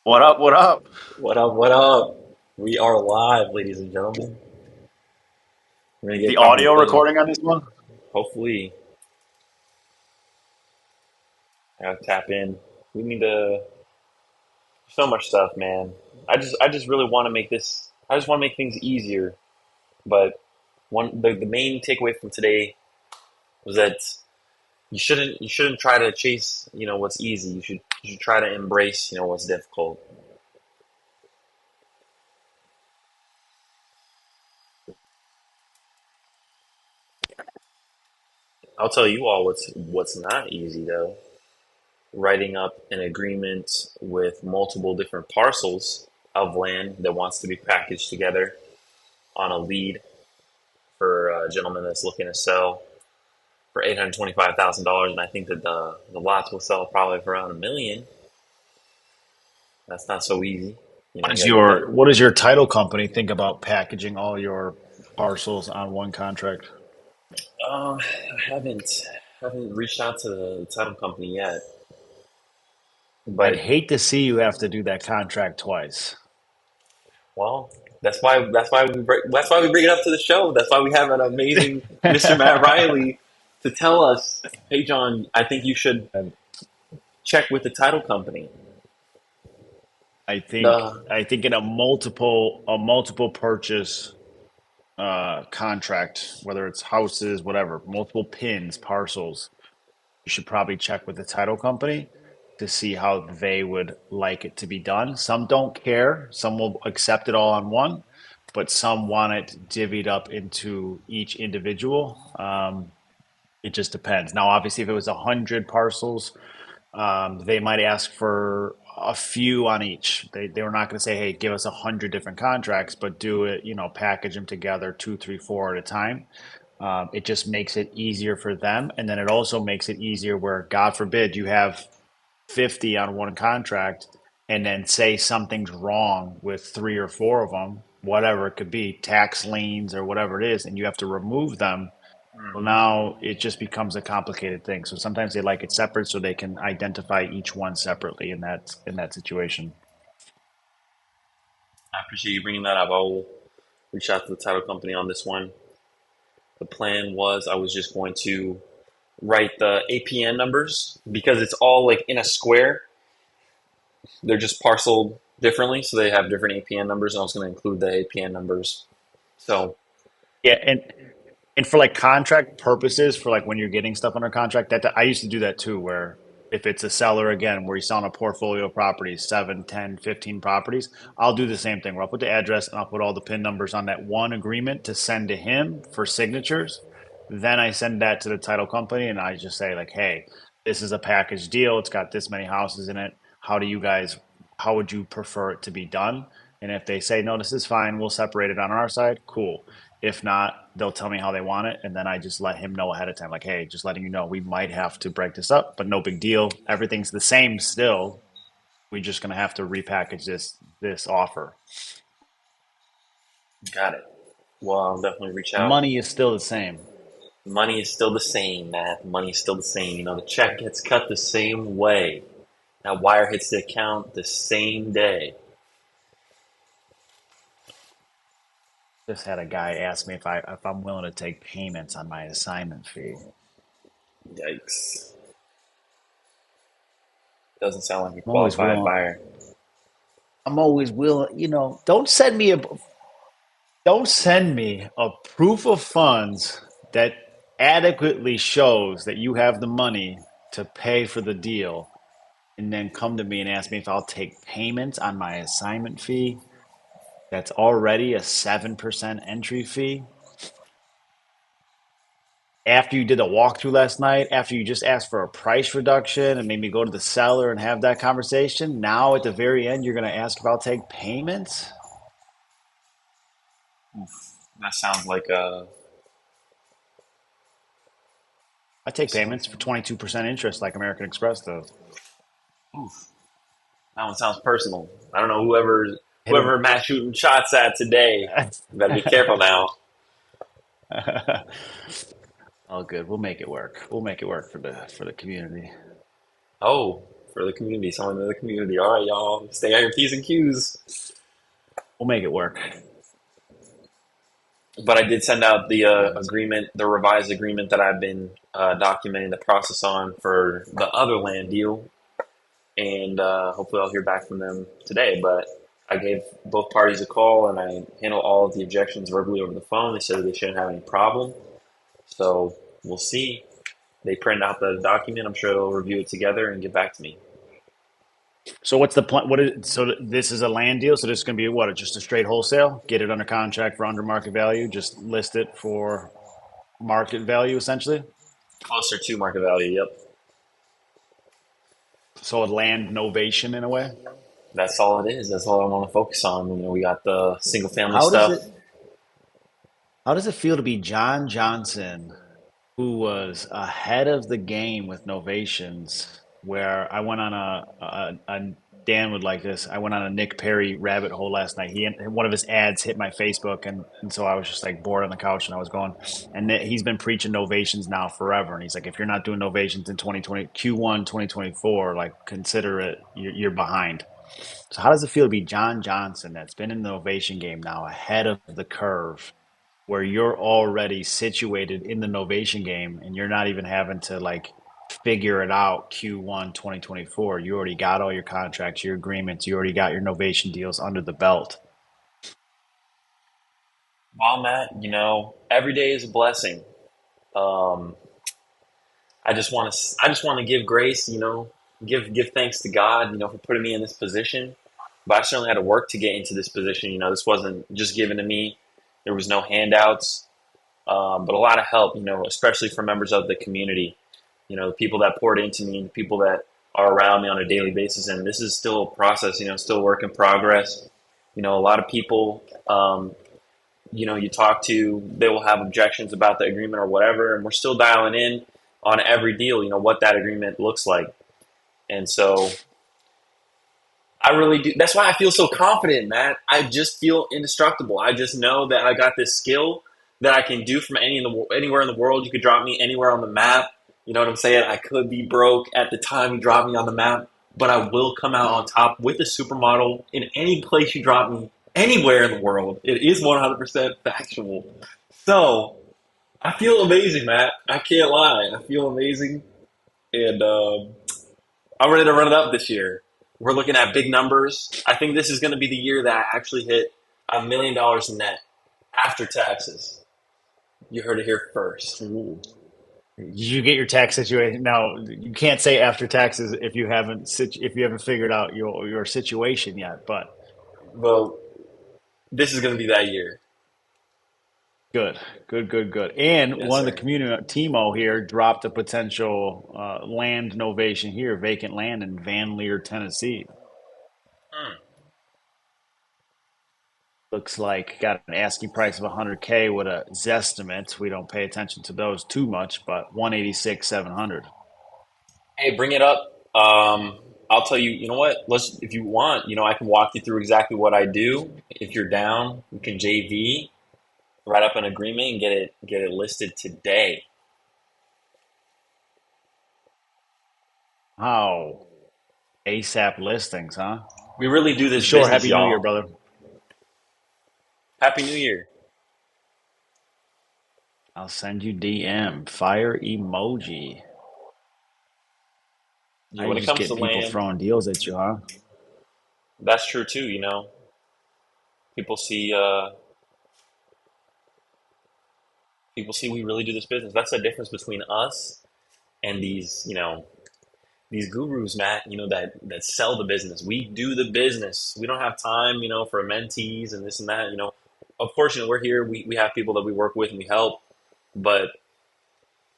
What up? What up? What up? What up? We are live, ladies and gentlemen. We're gonna The get audio comfortable. recording on this one? Hopefully, I'll tap in. We need to so much stuff, man. I just really want to make this. I just want to make things easier. But the main takeaway from today was that you shouldn't try to chase what's easy. You should try to embrace what's difficult. I'll tell you all what's not easy though. Writing up an agreement with multiple different parcels of land that wants to be packaged together on a lead for a gentleman that's looking to sell for $825,000, and I think that the lots will sell probably for around 1 million. That's not so easy. What You is gotta get your that. what does your title company think about packaging all your parcels on one contract? I haven't reached out to the title company yet, I'd but hate to see you have to do that contract twice. well, that's why we bring it up to the show. That's why we have an amazing Mr. Matt Riley to tell us, hey John, I think you should And check with the title company. I think The I think in a multiple purchase contract, whether it's houses, whatever, multiple pins, parcels, you should probably check with the title company to see how they would like it to be done. Some don't care. Some will accept it all on one, but some want it divvied up into each individual. It just depends. Now, obviously, if it was 100 parcels, they might ask for a few on each. They were not going to say, "Hey, give us 100 different contracts," but do it, package them together, two, three, four at a time. It just makes it easier for them, and then it also makes it easier where, God forbid, you have 50 on one contract, and then say something's wrong with three or four of them, whatever it could be, tax liens or whatever it is, and you have to remove them. Well, now it just becomes a complicated thing. So sometimes they like it separate so they can identify each one separately in that situation. I appreciate you bringing that up. I will reach out to the title company on this one. The plan was I was just going to write the APN numbers because it's all like in a square. They're just parceled differently, so they have different APN numbers, and I was going to include the APN numbers. So, Yeah, and for like contract purposes, for like when you're getting stuff under contract, that I used to do that too, where if it's a seller again, where he's selling a portfolio of properties, 7, 10, 15 properties, I'll do the same thing where I'll put the address and I'll put all the PIN numbers on that one agreement to send to him for signatures. Then I send that to the title company and I just say like, hey, this is a package deal. It's got this many houses in it. How would you prefer it to be done? And if they say, no, this is fine, we'll separate it on our side, cool. If not, they'll tell me how they want it, and then I just let him know ahead of time, like, hey, just letting you know, we might have to break this up, but no big deal. Everything's the same still. We're just gonna have to repackage this offer. got it. Well, I'll definitely reach out. Money is still the same. Money is still the same, Matt. Money is still the same. The check gets cut the same way. That wire hits the account the same day. Just had a guy ask me if I'm willing to take payments on my assignment fee. Yikes. Doesn't sound like a I'm always qualified willing. buyer. I'm always willing. Don't send me a proof of funds that adequately shows that you have the money to pay for the deal and then come to me and ask me if I'll take payments on my assignment fee that's already a 7% entry fee. After you did a walkthrough last night, after you just asked for a price reduction and made me go to the seller and have that conversation, now at the very end, you're going to ask if I'll take payments? That sounds like a. I take payments for 22% interest like American Express does. Oof, that one sounds personal. I don't know Hit him. whoever Matt's shooting shots at today. You better be careful now. All good. We'll make it work. We'll make it work for the community. Oh, for the community, someone in the community. All right, y'all, stay on your P's and Q's. We'll make it work. But I did send out the Yes. agreement, the revised agreement that I've been documenting the process on for the other land deal, and hopefully I'll hear back from them today. But I gave both parties a call and I handled all of the objections verbally over the phone. They said they shouldn't have any problem. So we'll see. They print out the document. I'm sure they'll review it together and get back to me. So what's the plan? What is so this is a land deal? So this is going to be what? Just a straight wholesale? Get it under contract for under market value? Just list it for market value essentially? Closer to market value. Yep, So a land novation in a way? that's all it is. That's all I want to focus on. We got the single family How does stuff. it how does it feel to be John Johnson, who was ahead of the game with novations, where I went on a Dan would like this. I went on a Nick Perry rabbit hole last night. One of his ads hit my Facebook, and so I was just like bored on the couch, and I was going, and he's been preaching novations now forever, and he's like, if you're not doing novations in 2020 Q1 2024, like consider it you're behind. So how does it feel to be John Johnson, that's been in the novation game now ahead of the curve, where you're already situated in the novation game and you're not even having to like figure it out Q1 2024. You already got all your contracts, your agreements, you already got your novation deals under the belt. Well, Matt, every day is a blessing. Um, I just want to give grace, give thanks to God, for putting me in this position. But I certainly had to work to get into this position. This wasn't just given to me. There was no handouts, but a lot of help, especially from members of the community. The people that poured into me, the people that are around me on a daily basis. And this is still a process, still a work in progress. A lot of people, you talk to, they will have objections about the agreement or whatever, and we're still dialing in on every deal, what that agreement looks like. And so I really do. That's why I feel so confident, Matt. I just feel indestructible. I just know that I got this skill that I can do from anywhere in the world. You could drop me anywhere on the map. You know what I'm saying? I could be broke at the time you drop me on the map, but I will come out on top with a supermodel in any place you drop me, anywhere in the world. It is 100% factual. So I feel amazing, Matt. I can't lie. I feel amazing, and I'm ready to run it up this year. We're looking at big numbers. I think this is going to be the year that I actually hit $1 million net after taxes. You heard it here first. Ooh. Did you get your tax situation? Now, you can't say after taxes if you haven't figured out your situation yet, but Well, this is going to be that year. good, good, good, good. And Yes, one of the sir. community, Timo here, dropped a potential land novation here, vacant land in Van Leer, Tennessee. Mm. Looks like got an asking price of 100K with a Zestimate. We don't pay attention to those too much, but 186 700. Hey, bring it up. I'll tell you. You know what? Let's, if you want, I can walk you through exactly what I do. If you're down, we can JV, write up an agreement, and get it listed today. How ASAP listings, huh? We really do For this sure. business, Happy New Year, y'all. brother. Happy New Year. I'll send you DM fire emoji. Now When you're it just comes to getting people land, throwing deals at you, huh? that's true too. People see people see we really do this business. That's the difference between us and these gurus, Matt, that sell the business. We do the business. We don't have time, for mentees and this and that. Of course, we're here. We have people that we work with and we help, but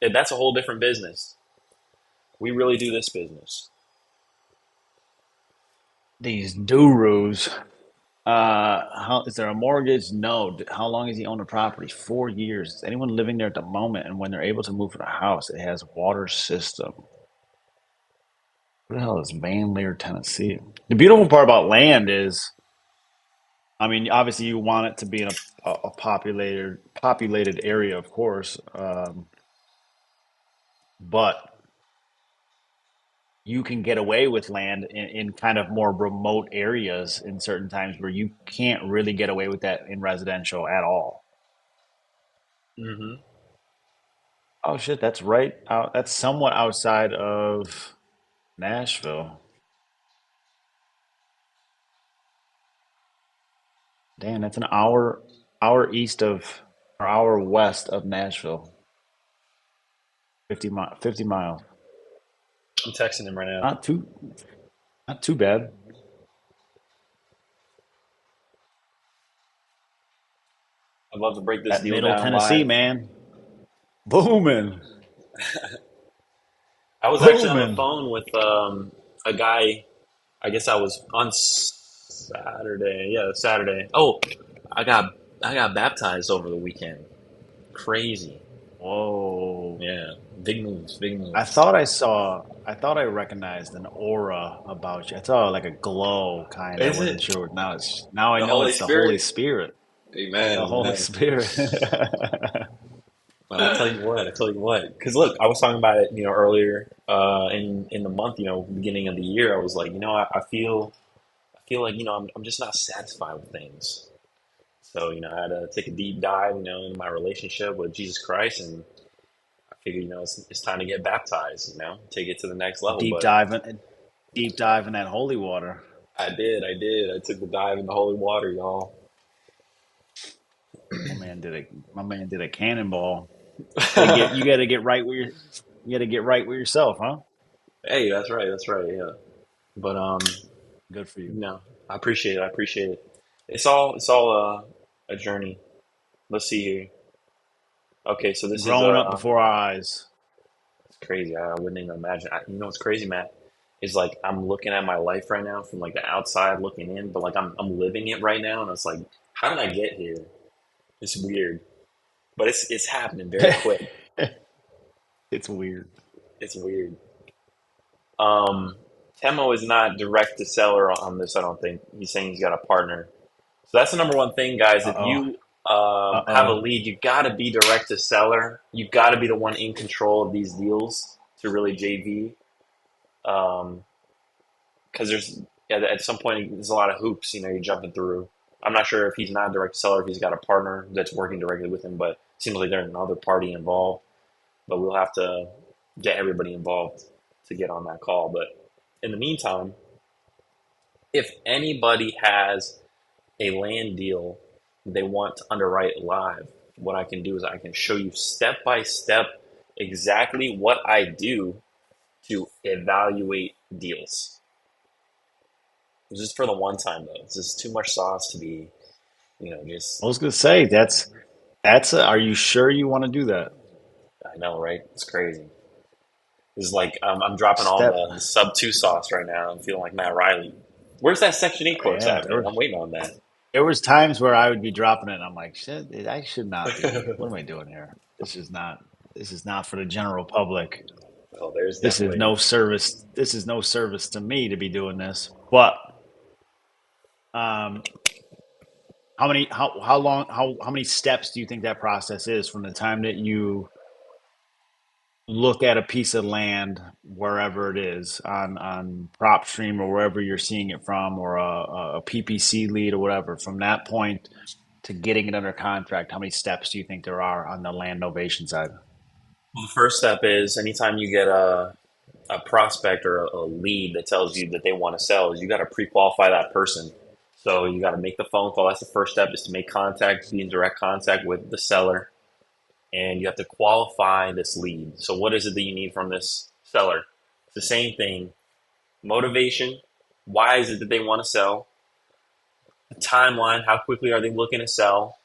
that's a whole different business. We really do this business. These gurus. How is there a mortgage? No. How long has he owned the property? 4 years. Is anyone living there at the moment? And when they're able to move to the house, it has water system. What the hell is Van Leer, Tennessee? The beautiful part about land is, I mean, obviously you want it to be in a populated area, of course. But you can get away with land in kind of more remote areas in certain times where you can't really get away with that in residential at all. Hmm. Oh shit, that's right out. That's somewhat outside of Nashville. Damn, that's an hour east of or hour west of Nashville. 50 miles. I'm texting him right now. Not too not too bad. I'd love to break this That deal Middle down Tennessee, live. man. Booming. I was actually on the Booming. phone with a guy. I guess I was on Saturday. Yeah, Saturday. Oh, I got I got baptized over the weekend. Crazy. Whoa. Yeah, big moves, big I moves. thought I thought I recognized an aura about you. I saw like a glow kind. I Is wasn't it sure. Now I the know Holy it's the Holy Spirit? Spirit. Amen, The Holy amen. Spirit. Well, I tell you what. Because look, I was talking about it, earlier in the month, beginning of the year. I was like, I feel like I'm just not satisfied with things. So I had to take a deep dive, into my relationship with Jesus Christ, and I figured, it's time to get baptized, take it to the next level. deep But dive in, deep dive in that holy water. I took the dive in the holy water, y'all. My man did a cannonball. You got to get right with you got to get right with yourself, huh? Hey, that's right, yeah. But Good for you. no, I appreciate it. I appreciate it. It's all a journey. Let's see here. Okay, so this is Growing up before our eyes. it's crazy. I wouldn't even imagine. What's crazy, Matt, is like I'm looking at my life right now from like the outside looking in, but like I'm living it right now, and it's like, how did I get here? It's weird, but it's happening very quick. It's weird. It's weird. Um, Temo is not direct to seller on this. I don't think he's saying he's got a partner. So that's the number one thing, guys. Uh If oh. you Uh have a oh. lead, you got to be direct to seller. You got to be the one in control of these deals to really JV. Because there's at some point there's a lot of hoops you're jumping through. I'm not sure if he's not a direct seller, if he's got a partner that's working directly with him, but it seems like there's another party involved. But we'll have to get everybody involved to get on that call. But in the meantime, if anybody has a land deal they want to underwrite live, what I can do is I can show you step by step exactly what I do to evaluate deals. This is for the one time though. This is too much sauce to be, I just was gonna say are you sure you want to do that? I know, right? It's crazy. This is like I'm dropping all Step. the sub two sauce right now. I'm feeling like Matt Riley. Where's that Section 8 course Yeah, at, man? I'm waiting on that. there was times where I would be dropping it and I'm like, shit, I should not be. What am I doing here? This is not for the general public. Oh, there's definitely. This is no service to me to be doing this. But um how long how many steps do you think that process is from the time that you look at a piece of land wherever it is on prop stream or wherever you're seeing it from or a PPC lead or whatever from that point to getting it under contract, how many steps do you think there are on the land novation side? Well, the first step is anytime you get a prospect or a lead that tells you that they want to sell, is you got to pre-qualify that person. So you got to make the phone call. That's the first step, is to make contact, be in direct contact with the seller, and you have to qualify this lead. So what is it that you need from this seller? It's the same thing: motivation. Why is it that they want to sell? The timeline. How quickly are they looking to sell?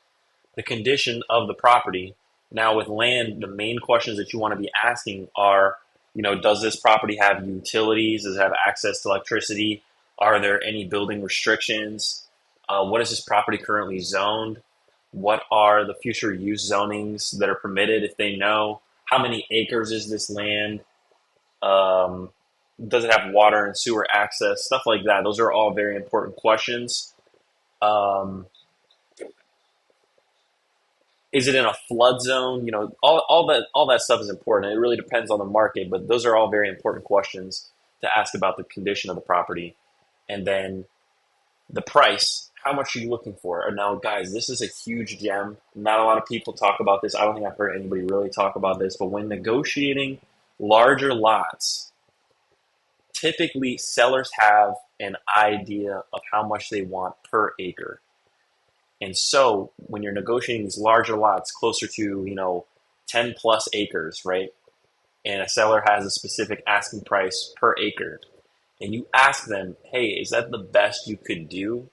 The condition of the property. Now, with land, the main questions that you want to be asking are, does this property have utilities? Does it have access to electricity? Are there any building restrictions? What is this property currently zoned? What are the future use zonings that are permitted if they know? How many acres is this land? Um, does it have water and sewer access? Stuff like that. Those are all very important questions. Um, is it in a flood zone? All that stuff is important. It really depends on the market, but those are all very important questions. to ask about the condition of the property, and then the price. How much are you looking for? And now, guys, this is a huge gem. Not a lot of people talk about this. I don't think I've heard anybody really talk about this. But when negotiating larger lots, typically sellers have an idea of how much they want per acre. And so when you're negotiating these larger lots closer to, 10 plus acres, right? And a seller has a specific asking price per acre, and you ask them, hey, is that the best you could do?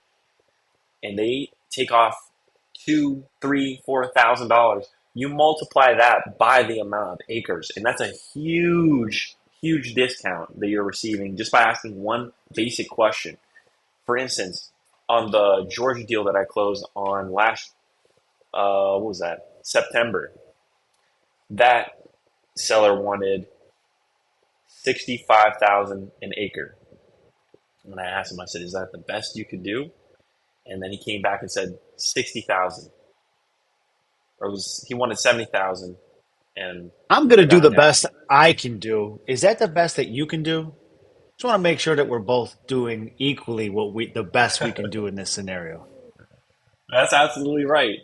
And they take off two, three, $4,000. You multiply that by the amount of acres, and that's a huge, huge discount that you're receiving just by asking one basic question. For instance, on the Georgia deal that I closed on last, what was that? September. That seller wanted 65,000 an acre. When I asked him, I said, "Is that the best you could do?" And then he came back and said 60,000, or he wanted 70,000, and I'm gonna do got the it down. best I can do. Is that the best that you can do? Just want to make sure that we're both doing equally the best we can do in this scenario. That's absolutely right.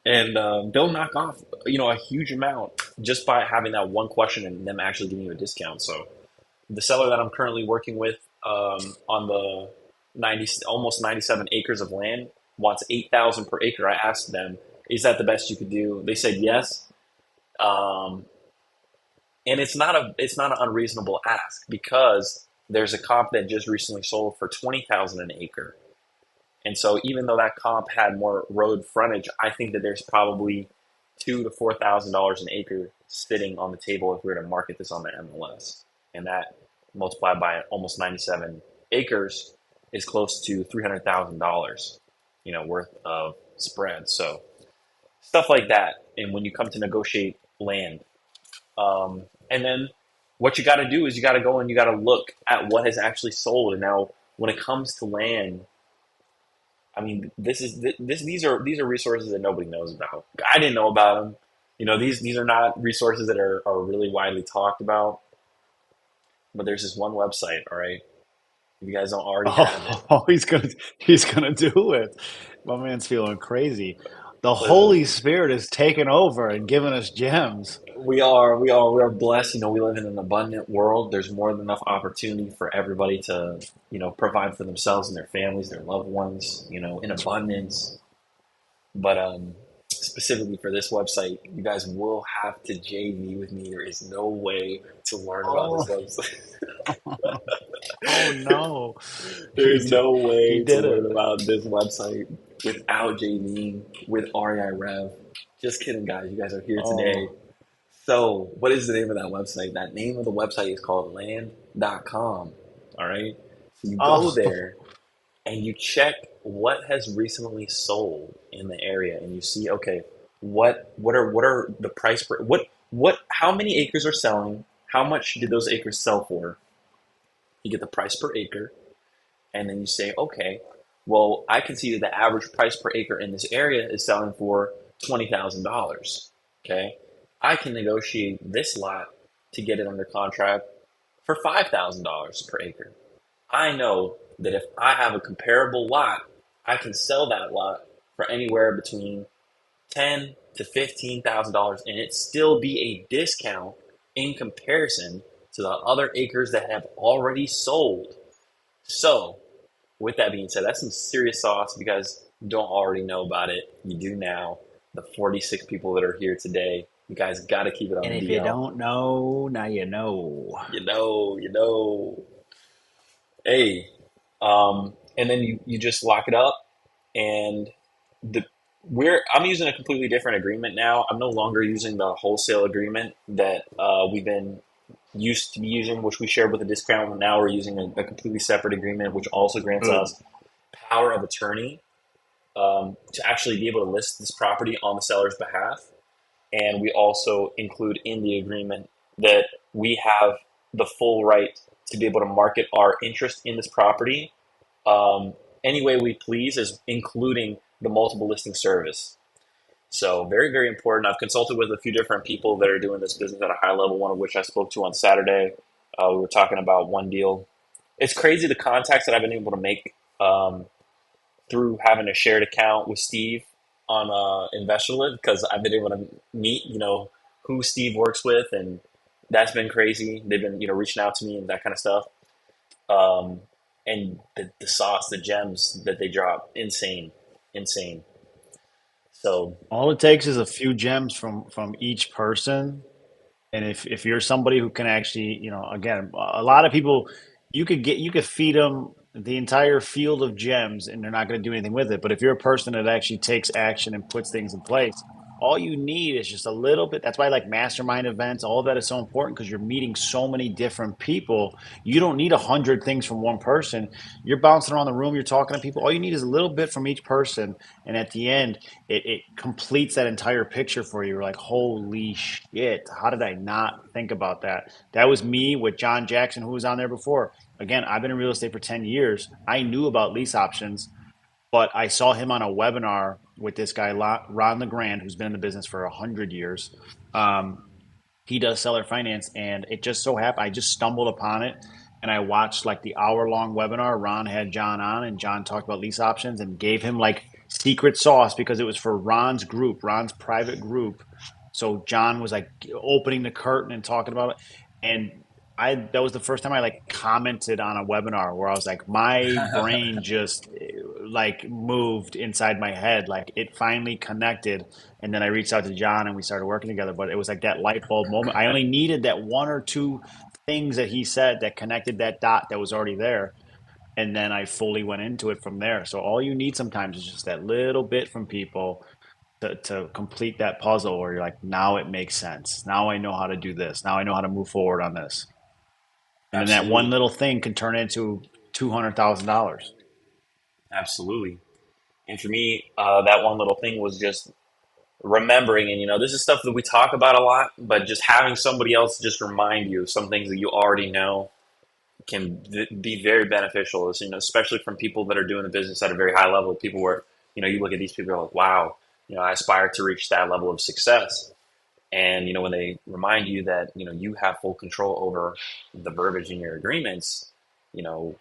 And they'll knock off, a huge amount just by having that one question and them actually giving you a discount. So the seller that I'm currently working with on the 90, almost 97 acres of land wants 8,000 per acre. I asked them, "Is that the best you could do?" They said yes. Um, and it's not an unreasonable ask because there's a comp that just recently sold for 20,000 an acre. And so even though that comp had more road frontage, I think that there's probably $2,000 to $4,000 an acre sitting on the table if we were to market this on the MLS. And that multiplied by almost 97 acres is close to $300,000, worth of spread. So stuff like that. And when you come to negotiate land, and then what you got to do is you got to go and you got to look at what has actually sold. And now when it comes to land, I mean, these are resources that nobody knows about. I didn't know about them. These are not resources that are really widely talked about. But there's this one website, all right? If you guys don't already have it, Oh, he's gonna do it. My man's feeling crazy. The Holy listen, Spirit is taking over and giving us gems. we are blessed. We live in an abundant world. There's more than enough opportunity for everybody to, provide for themselves and their families, their loved ones, in abundance. But specifically for this website, you guys will have to JV with me. There is no way to learn about this Oh, website. oh no. There He is did, no he way to did it. learn about this website without JVing with REI Rev. Just kidding, guys. You guys are here today. Oh, So, what is the name of that website? That name of the website is called land.com. All right. So, you go oh, there and you check what has recently sold in the area, and you see, okay, what are the price per how many acres are selling? How much did those acres sell for? You get the price per acre, and then you say, okay, well, I can see that the average price per acre in this area is selling for $20,000. Okay, I can negotiate this lot to get it under contract for $5,000 per acre. I know that if I have a comparable lot, I can sell that lot for anywhere between $10,000 to $15,000, and it still be a discount in comparison to the other acres that have already sold. So, with that being said, that's some serious sauce. If you guys don't already know about it, you do now. The 46 people that are here today, you guys got to keep it on and the if you DL. don't know, now you know. You know. Hey, and then you just lock it up, and the I'm using a completely different agreement now. I'm no longer using the wholesale agreement that we've been used to be using, which we shared with a discount. Now we're using a completely separate agreement, which also grants Good. us power of attorney to actually be able to list this property on the seller's behalf. And we also include in the agreement that we have the full right to be able to market our interest in this property um, any way we please, as including the multiple listing service. So very, very important. I've consulted with a few different people that are doing this business at a high level, one of which I spoke to on Saturday. We were talking about one deal it's crazy the contacts that I've been able to make through having a shared account with Steve on InvestorLib, because I've been able to meet, who Steve works with, and that's been crazy. They've been, reaching out to me and that kind of stuff. Um, and the sauce, the gems that they drop, insane, insane. So All it takes is a few gems from each person. And if you're somebody who can actually, again, a lot of people, you could feed them the entire field of gems and they're not going to do anything with it. But if you're a person that actually takes action and puts things in place, all you need is just a little bit. That's why like mastermind events, all of that is so important because you're meeting so many different people. You don't need 100 things from one person. You're bouncing around the room, you're talking to people. All you need is a little bit from each person. And at the end, it completes that entire picture for you. You're like, holy shit, how did I not think about that? That was me with John Jackson, who was on there before. Again, I've been in real estate for 10 years. I knew about lease options, but I saw him on a webinar with this guy, Ron LeGrand, who's been in the business for 100 years. Um, he does seller finance, and it just so happened I just stumbled upon it, and I watched like the hour-long webinar. Ron had John on, and John talked about lease options and gave him like secret sauce because it was for Ron's group, Ron's private group. So John was like opening the curtain and talking about it, and I that was the first time I like commented on a webinar where I was like, my brain just like moved inside my head, like it finally connected. And then I reached out to John and we started working together. But it was like that light bulb moment. I only needed that one or two things that he said that connected that dot that was already there. And then I fully went into it from there. So all you need sometimes is just that little bit from people to complete that puzzle where you're like, now it makes sense. Now I know how to do this. Now I know how to move forward on this. And then that one absolutely, little thing can turn into $200,000. absolutely. And for me, that one little thing was just remembering, and this is stuff that we talk about a lot, but just having somebody else just remind you of some things that you already know can be very beneficial. Especially from people that are doing the business at a very high level. People where you look at these people, you're like, wow, I aspire to reach that level of success. And when they remind you that you have full control over the verbiage in your agreements, you know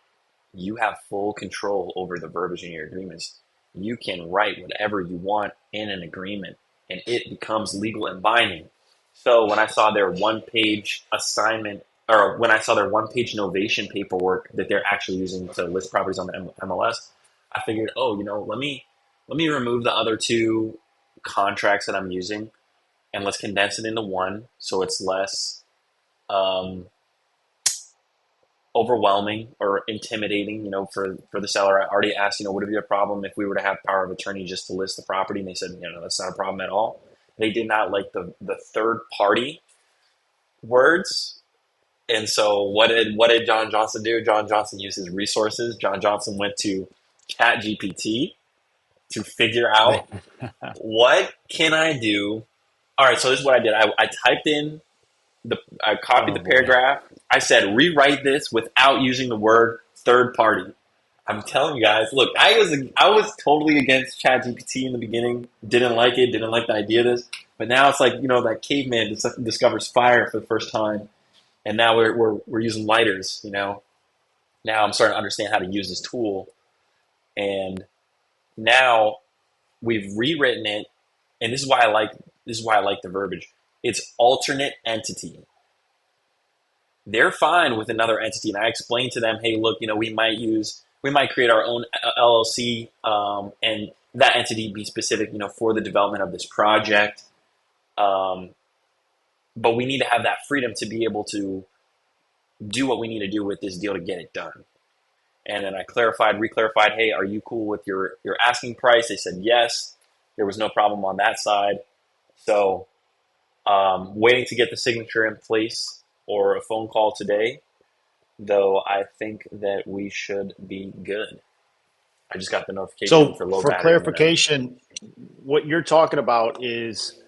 you have full control over the verbiage in your agreements. You can write whatever you want in an agreement, and it becomes legal and binding. So when I saw their one-page assignment, or when I saw their one-page novation paperwork that they're actually using to list properties on the MLS, I figured, oh, let me remove the other two contracts that I'm using, and let's condense it into one, so it's less um, overwhelming or intimidating, for the seller. I already asked, would it be a problem if we were to have power of attorney just to list the property? And they said, that's not a problem at all. They did not like the third party words. And so what did John Johnson do? John Johnson used his resources. John Johnson went to Chat GPT to figure out, what can I do? All right, so this is what I did. I typed in I copied Oh the boy. paragraph. I said, rewrite this without using the word third party. I'm telling you guys, look, I was totally against ChatGPT in the beginning. Didn't like it. Didn't like the idea of this. But now it's like, that caveman discovers fire for the first time, and now we're using lighters. Now I'm starting to understand how to use this tool, and now we've rewritten it. And this is why I like the verbiage. It's alternate entity. They're fine with another entity. And I explained to them, hey, look, we might create our own LLC, and that entity be specific, for the development of this project. Um, but we need to have that freedom to be able to do what we need to do with this deal to get it done. And then I reclarified, hey, are you cool with your asking price? They said yes. There was no problem on that side. So waiting to get the signature in place or a phone call today, though I think that we should be good. I just got the notification So for low for battery in the note. clarification, what you're talking about is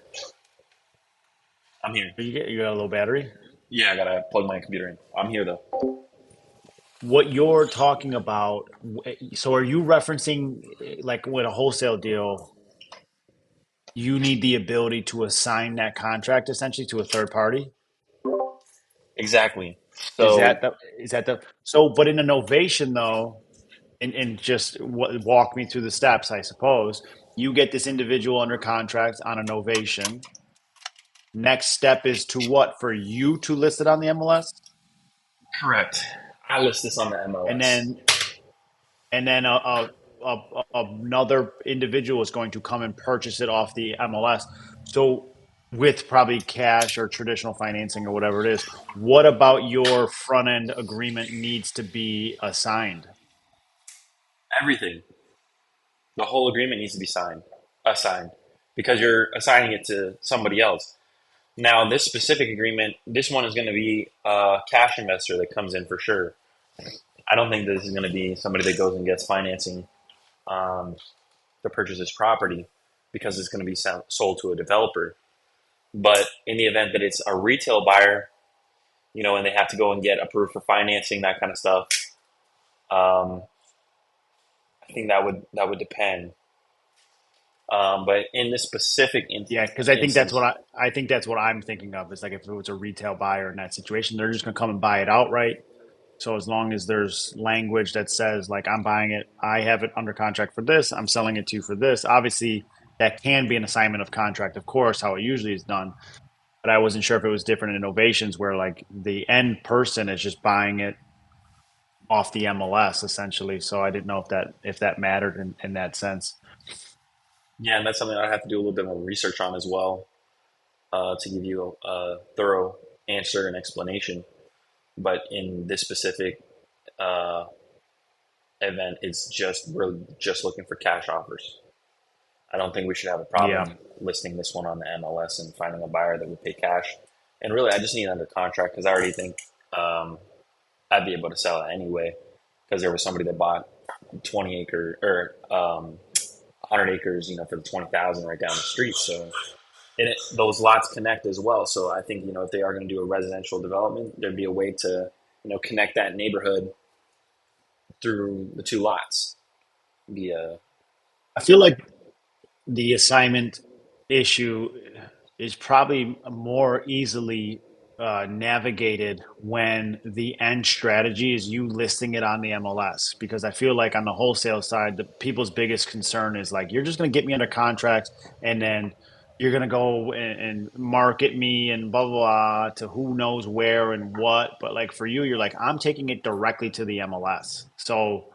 I'm here. you got a low battery. Yeah, I gotta plug my computer in. I'm here though. What you're talking about, so are you referencing like with a wholesale deal, you need the ability to assign that contract essentially to a third party? Exactly. Is So that the so? But in a novation though, and just walk me through the steps. I suppose you get this individual under contract on a novation. Next step is to what for you to list it on the MLS, correct. I list this on the and MLS. then another individual is going to come and purchase it off the MLS. So with probably cash or traditional financing or whatever it is, what about your front end agreement needs to be assigned? Everything, the whole agreement needs to be assigned, because you're assigning it to somebody else. Now, this specific agreement, this one is going to be a cash investor that comes in for sure. I don't think this is going to be somebody that goes and gets financing um, to purchase this property, because it's going to be sold to a developer. But in the event that it's a retail buyer, and they have to go and get approved for financing, that kind of stuff, um, I think that would depend. But in this specific Yeah, because I think that's what instance, I think that's what I'm thinking of. Is like if it was a retail buyer in that situation, they're just gonna come and buy it outright. So as long as there's language that says like I'm buying it, I have it under contract for this, I'm selling it to you for this. Obviously, that can be an assignment of contract, of course, how it usually is done. But I wasn't sure if it was different in innovations where like the end person is just buying it off the MLS essentially. So I didn't know if that mattered in that sense. yeah, and that's something I have to do a little bit more research on as well, to give you a thorough answer and explanation. But in this specific uh, event, we're just looking for cash offers. I don't think we should have a Yeah. problem listing this one on the MLS and finding a buyer that would pay cash. And really, I just need it under contract, because I already think um, I'd be able to sell it anyway, because there was somebody that bought 20 acre or 100 acres, for the 20,000 right down the street. So those lots connect as well. So I think, if they are going to do a residential development, there'd be a way to, connect that neighborhood through the two lots via. I feel like the assignment issue is probably more easily navigated when the end strategy is you listing it on the MLS. Because I feel like on the wholesale side, the people's biggest concern is like, you're just going to get me under contract and then you're going to go and market me and blah, blah, blah to who knows where and what. But like for you, you're like, I'm taking it directly to the MLS. So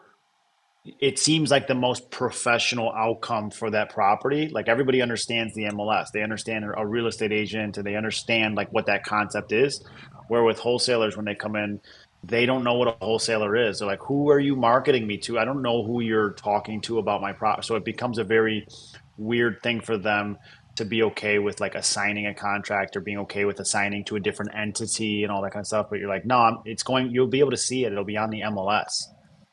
it seems like the most professional outcome for that property. Like everybody understands the MLS, they understand a real estate agent, and they understand like what that concept is. Where with wholesalers, when they come in, they don't know what a wholesaler is. They're like, "Who are you marketing me to? I don't know who you're talking to about my product." So it becomes a very weird thing for them to be okay with like assigning a contract or being okay with assigning to a different entity and all that kind of stuff. But you're like, no, it's going. You'll be able to see it. It'll be on the MLS.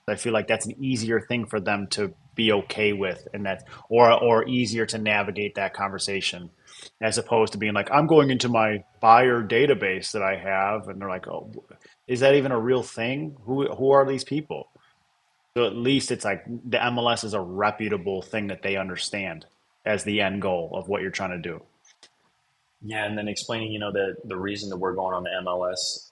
I feel like that's an easier thing for them to be okay with, and that or easier to navigate that conversation, as opposed to being like, I'm going into my buyer database that I have, and they're like, oh, is that even a real thing? Who are these people? So at least it's like the MLS is a reputable thing that they understand as the end goal of what you're trying to do. Yeah, and then explaining, that the reason that we're going on the MLS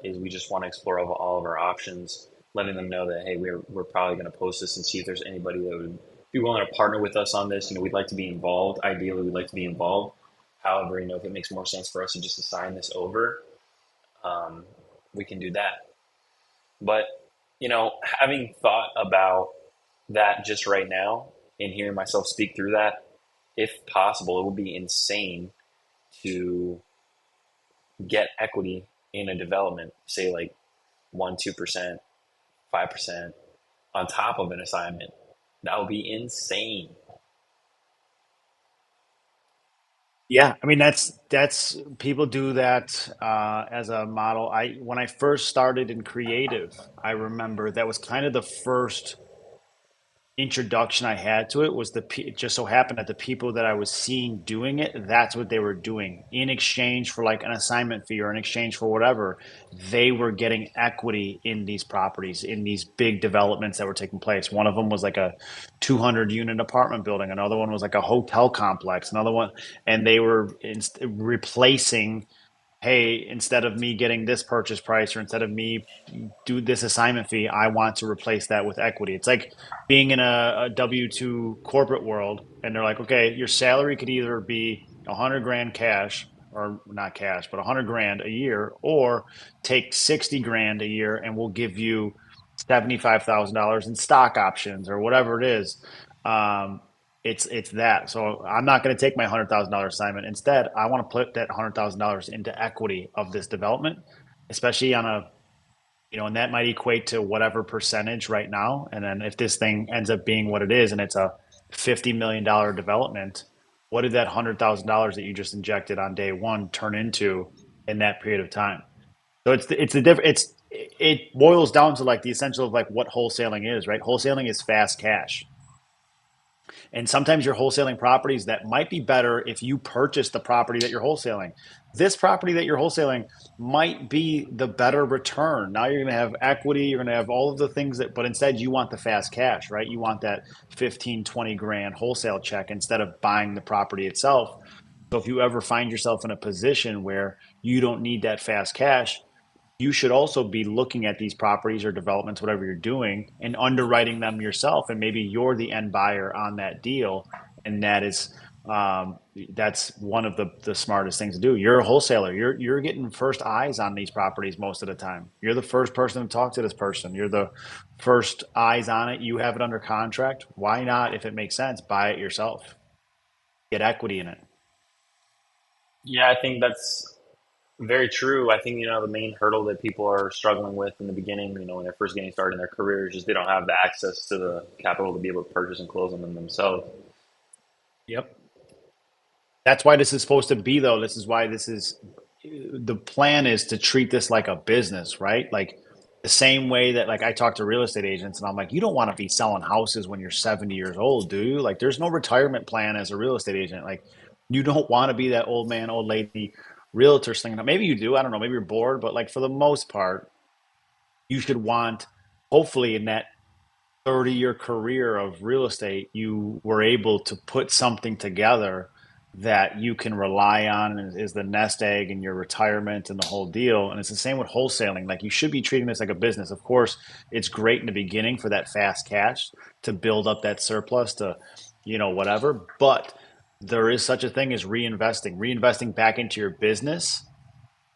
is we just want to explore all of our options, letting them know that, hey, we're probably going to post this and see if there's anybody that would be willing to partner with us on this. We'd like to be involved. Ideally, we'd like to be involved. However, if it makes more sense for us to just assign this over, um, we can do that. But having thought about that just right now and hearing myself speak through that, if possible, it would be insane to get equity in a development, say like 1, 2%, 5% on top of an assignment. That would be insane. Yeah, I mean that's people do that as a model. I when I first started in creative, I remember that was kind of the first introduction I had to it was it just so happened that the people that I was seeing doing it, that's what they were doing in exchange for like an assignment fee or in exchange for whatever. They were getting equity in these properties, in these big developments that were taking place. One of them was like a 200 unit apartment building. Another one was like a hotel complex. Another one, and they were replacing hey, instead of me getting this purchase price or instead of me do this assignment fee, I want to replace that with equity. It's like being in a W-2 corporate world and they're like, okay, your salary could either be 100 grand cash or not cash, but 100 grand a year, or take 60 grand a year and we'll give you $75,000 in stock options or whatever it is. Um, it's that. So I'm not going to take my $100,000 assignment. Instead, I want to put that $100,000 into equity of this development, especially on a, and that might equate to whatever percentage right now. And then if this thing ends up being what it is, and it's a $50 million development, what did that $100,000 that you just injected on day one turn into in that period of time? So it's the different. It boils down to like the essential of like what wholesaling is, right? Wholesaling is fast cash. And sometimes you're wholesaling properties that might be better if you purchase the property that you're wholesaling. This property that you're wholesaling might be the better return. Now you're going to have equity, you're going to have all of the things that, but instead you want the fast cash, right? You want that 15, 20 grand wholesale check instead of buying the property itself. So if you ever find yourself in a position where you don't need that fast cash, you should also be looking at these properties or developments, whatever you're doing, and underwriting them yourself. And maybe you're the end buyer on that deal. And that's one of the smartest things to do. You're a wholesaler. You're getting first eyes on these properties most of the time. You're the first person to talk to this person. You're the first eyes on it. You have it under contract. Why not, if it makes sense, buy it yourself? Get equity in it. Yeah, I think that's very true. I think, the main hurdle that people are struggling with in the beginning, when they're first getting started in their career, is just they don't have the access to the capital to be able to purchase and close on them themselves. Yep. That's why this is supposed to be, though. This is why this is the plan is to treat this like a business, right? Like the same way that like I talk to real estate agents and I'm like, you don't want to be selling houses when you're 70 years old, do you? Like there's no retirement plan as a real estate agent. Like you don't want to be that old man, old lady realtor slinging up. Maybe you do. I don't know. Maybe you're bored, but like for the most part, you should want, hopefully in that 30-year career of real estate, you were able to put something together that you can rely on and is the nest egg in your retirement and the whole deal. And it's the same with wholesaling. Like you should be treating this like a business. Of course, it's great in the beginning for that fast cash to build up that surplus to, whatever. But there is such a thing as reinvesting back into your business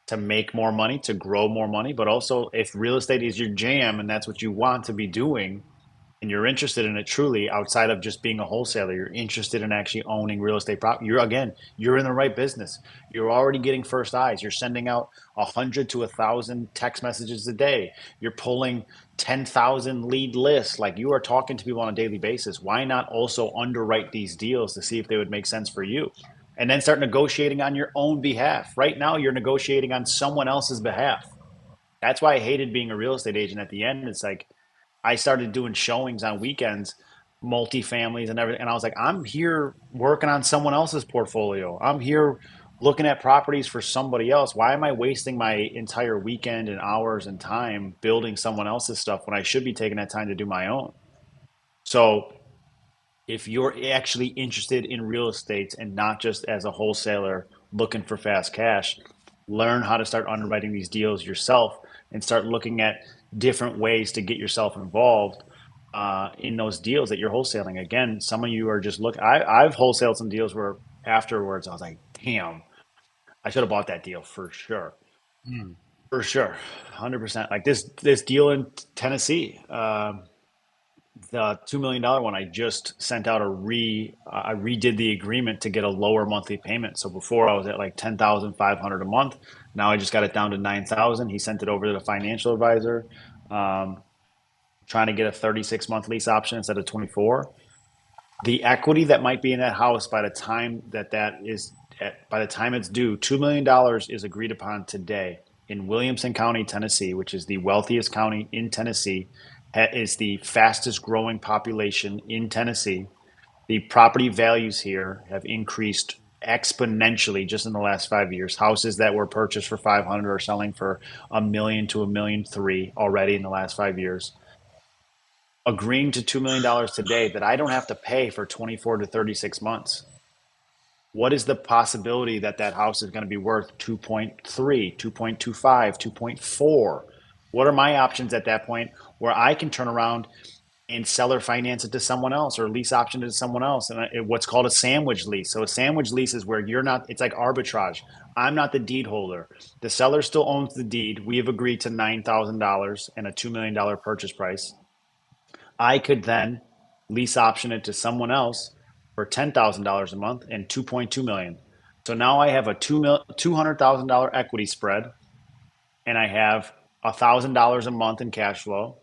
to make more money, to grow more money. But also, if real estate is your jam and that's what you want to be doing, and you're interested in it truly outside of just being a wholesaler, you're interested in actually owning real estate property. You're in the right business. You're already getting first eyes. You're sending out 100 to 1,000 text messages a day. You're pulling 10,000 lead lists. Like you are talking to people on a daily basis. Why not also underwrite these deals to see if they would make sense for you? And then start negotiating on your own behalf. Right now, you're negotiating on someone else's behalf. That's why I hated being a real estate agent at the end. It's like, I started doing showings on weekends, multi-families and everything. And I was like, I'm here working on someone else's portfolio. I'm here looking at properties for somebody else. Why am I wasting my entire weekend and hours and time building someone else's stuff when I should be taking that time to do my own? So if you're actually interested in real estate and not just as a wholesaler looking for fast cash, learn how to start underwriting these deals yourself and start looking at different ways to get yourself involved in those deals that you're wholesaling. Again, some of you are just look. I've wholesaled some deals where afterwards I was like, damn, I should have bought that deal for sure. For sure, 100%. Like this deal in Tennessee, the $2 million one, I just sent out I redid the agreement to get a lower monthly payment. So before I was at like 10,500 a month. Now I just got it down to 9,000. He sent it over to the financial advisor, um, trying to get a 36-month lease option instead of 24. The equity that might be in that house by the time by the time it's due, $2 million is agreed upon today in Williamson County, Tennessee, which is the wealthiest county in Tennessee, is the fastest growing population in Tennessee. The property values here have increased exponentially just in the last 5 years. Houses that were purchased for 500 are selling for 1 million to 1,300,000 already in the last 5 years. Agreeing to $2 million today that I don't have to pay for 24 to 36 months. What is the possibility that that house is going to be worth 2.3, 2.25, 2.4? What are my options at that point where I can turn around and seller finance it to someone else or lease option it to someone else? And what's called a sandwich lease. So a sandwich lease is where you're not, it's like arbitrage. I'm not the deed holder. The seller still owns the deed. We have agreed to $9,000 and a $2 million purchase price. I could then lease option it to someone else for $10,000 a month and 2.2 million. So now I have a $200,000 equity spread, and I have $1,000 a month in cash flow.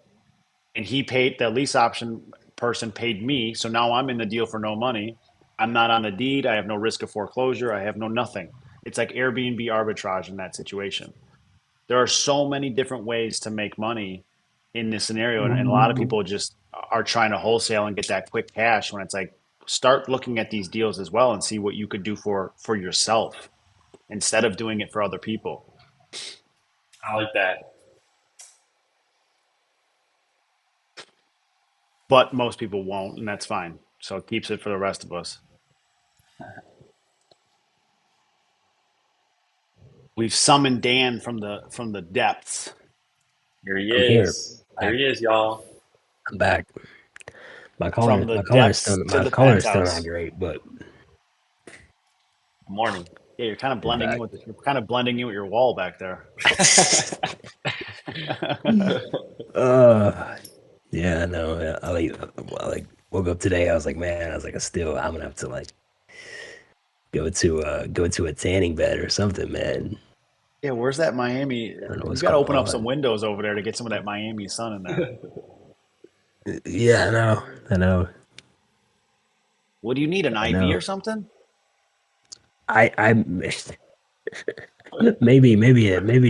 And he paid the lease option person paid me, so now I'm in the deal for no money. I'm not on the deed. I have no risk of foreclosure. I have no nothing. It's like Airbnb arbitrage in that situation. There are so many different ways to make money in this scenario, and a lot of people just are trying to wholesale and get that quick cash when it's like start looking at these deals as well and see what you could do for yourself instead of doing it for other people. I like that. But most people won't, and that's fine. So it keeps it for the rest of us. We've summoned Dan from the depths. Here he I'm here. is. Here Back. he is, y'all. I'm back. From the My color is still depths to my the color is still not penthouse. great, but Good morning. Yeah, you're kind of I'm blending in back. with you're kind of blending in with your wall back there. uh yeah, I know. Yeah, I woke up today. I was like, man, I was like, I'm gonna have to like go to a tanning bed or something, man. Yeah, where's that Miami? I don't know You what's got to going open up some on. windows over there to get some of that Miami sun in there. Yeah, I know. I know. What do you need, an I IV know. or something? I maybe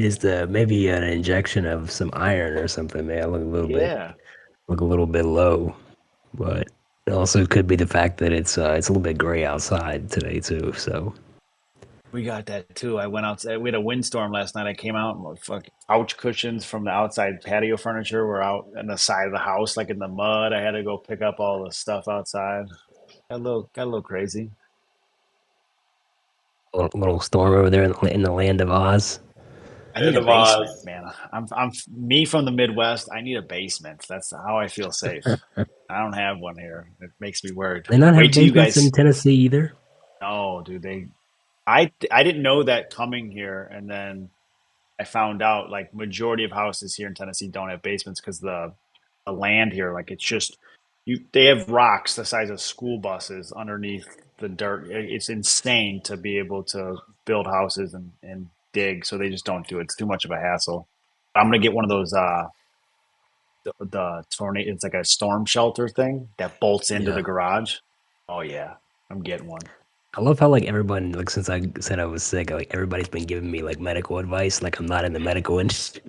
just maybe an injection of some iron or something, man. I Yeah, look a little bit low. But it also could be the fact that it's a little bit gray outside today too. So we got that too. I went outside. We had a windstorm last night. I came out and my fucking couch cushions from the outside patio furniture were out on the side of the house, like in the mud. I had to go pick up all the stuff outside. Got a little crazy. little storm over there in the land of Oz. I need And a of basement, Oz. man. I'm me from the Midwest. I need a basement. That's how I feel safe. I don't have one here. It makes me worried. They not Wait have till you basements in guys. Tennessee either. No, dude. I didn't know that coming here, and then I found out like majority of houses here in Tennessee don't have basements because the land here, like it's just you. They have rocks the size of school buses underneath the dirt. It's insane to be able to build houses and dig. So they just don't do it. It's too much of a hassle. I'm gonna get one of those the tornado. It's like a storm shelter thing that bolts into the Yeah, garage. Oh yeah, I'm getting one. I love how like everyone like since I said I was sick, like everybody's been giving me like medical advice. Like I'm not in the medical industry.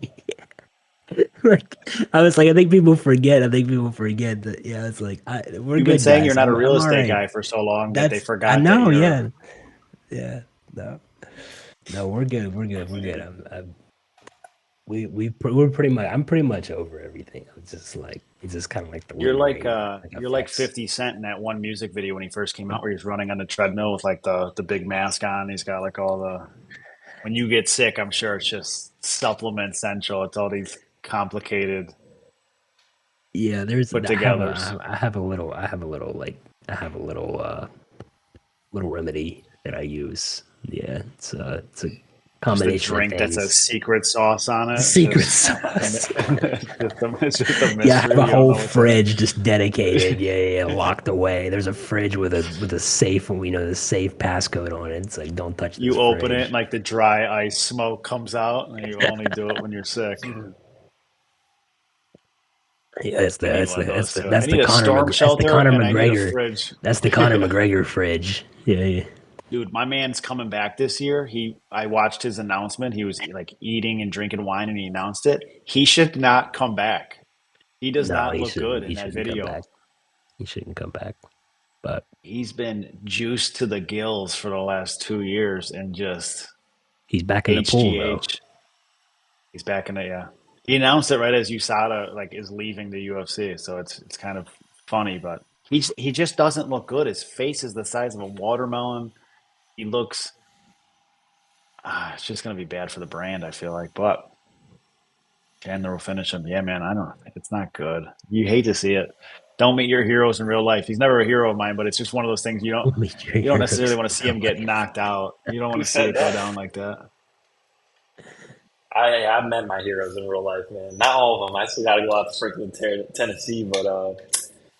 Like I was like, I think people forget. I think people forget that. Yeah, it's like we're You've been good saying you're guys. not a real I'm all estate right. guy for so long that they That's I forgot that know. you're. Yeah, yeah. No, no, we're good. We're good. We're good. We're pretty much. I'm pretty much over everything. It's just like it's just kind of like the lingering like You're like effects. 50 Cent in that one music video when he first came out where he's running on the treadmill with like the big mask on. He's got like all the when you get sick, I'm sure it's just supplement central. It's all these complicated Yeah, there's put togethers. I have a little I have a little remedy that I use. Yeah, it's a Just a combination of drink that says things. secret sauce on it. Secret Just sauce. it's just a Yeah, I have mystery. a You don't whole know what's in fridge just dedicated. it. Yeah, yeah, yeah, locked away. There's a fridge with a safe, and we know the safe passcode on it. It's like don't touch this You open it fridge. and like the dry ice smoke comes out and you only do it when you're sick. Yeah, I need one of those too. I that's need a storm That's the shelter Conor and I need a McGregor. fridge. That's the Conor McGregor fridge. Yeah, yeah. Dude, my man's coming back this year. I watched his announcement. He was like eating and drinking wine and he announced it. He should not come back. He does No, not look good he in that shouldn't come video. back. He shouldn't come back. But He's been juiced to the gills for the last 2 years and just he's back in the pool though. HGH. He's back in the yeah. He announced it right as USADA like is leaving the UFC, so it's kind of funny, but he just doesn't look good. His face is the size of a watermelon. He looks. It's just gonna be bad for the brand. I feel like, but Chandler will finish him. Yeah, man. I don't. It's not good. You hate to see it. Don't meet your heroes in real life. He's never a hero of mine, but it's just one of those things Meet your you don't necessarily heroes want to in see real him get life. knocked out. You don't want Who to see said it go that? down like that. I've met my heroes in real life, man. Not all of them. I still got to go out to freaking Tennessee, but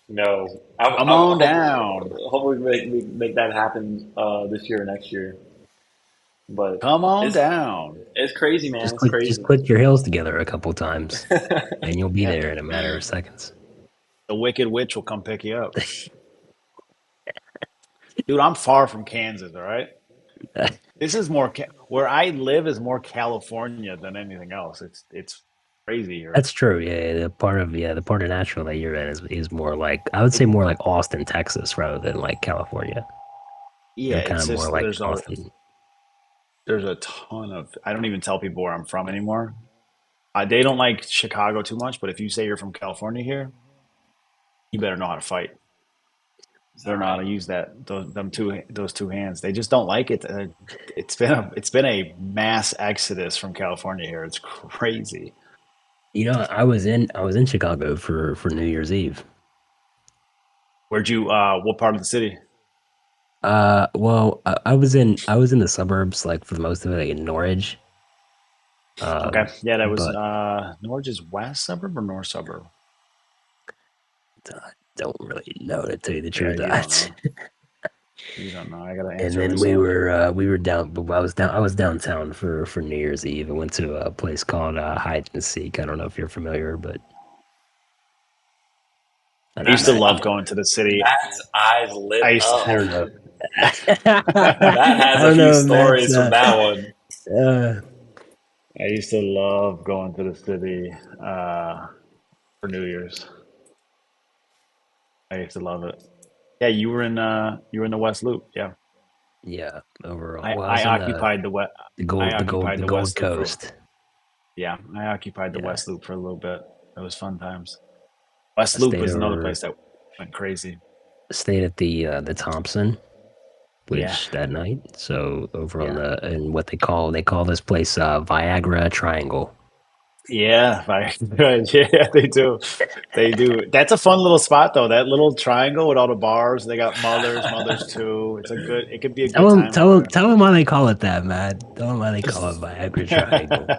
no. Come on down. Hopefully we make that happen this year or next year. But Come on it's down. it's crazy, man. It's Just crazy. click your heels together a couple times, and you'll be Yeah, there in a matter of seconds. the Wicked Witch will come pick you up, dude. I'm far from Kansas. All right. This is more where I live is more California than anything else. It's crazy here. That's true. Yeah, the part of Nashville that you're in is more like I would say more like Austin, Texas, rather than like California. Yeah, You're kind it's of more just like Austin. there's a ton of I don't even tell people where I'm from anymore. They don't like Chicago too much, but if you say you're from California here, you better know how to fight. Is You that better know how right? to use those two hands. They just don't like it. It's been a mass exodus from California here. It's crazy. I was in Chicago for New Year's Eve. Where'd you what part of the city? Well, I was in the suburbs like for the most of it, like in Norwich. Okay. Yeah, that was But Norwich west suburb or north suburb? I don't really know to tell you the Yeah, truth. you don't know. You don't know. I gotta And answer then myself. we were down. But I was downtown for New Year's Eve. I went to a place called Hide and Seek. I don't know if you're familiar, but I I don't used to know. love going to the city. Matt's eyes lit I used I up. don't know. Matt I has a don't few know if Matt's stories from that one. uh, I used to love going to the city for New Year's. I used to love it. Yeah, you were in the West Loop. Yeah. yeah, overall. I, Well, I was I in occupied the west the I occupied the Gold West Loop for Coast. yeah, I occupied the Yeah, West Loop for a little bit. It was fun times. I West Loop stayed was another over place that went crazy. stayed at the Thompson, Yeah, which that night. So over on yeah. and what they call this place Viagra Triangle. Yeah, yeah, they do. They do. That's a fun little spot though. That little triangle with all the bars. They got Mothers too. It could be a good time out there. Tell them why they call it that, man. Tell them why they call it Viagra Triangle.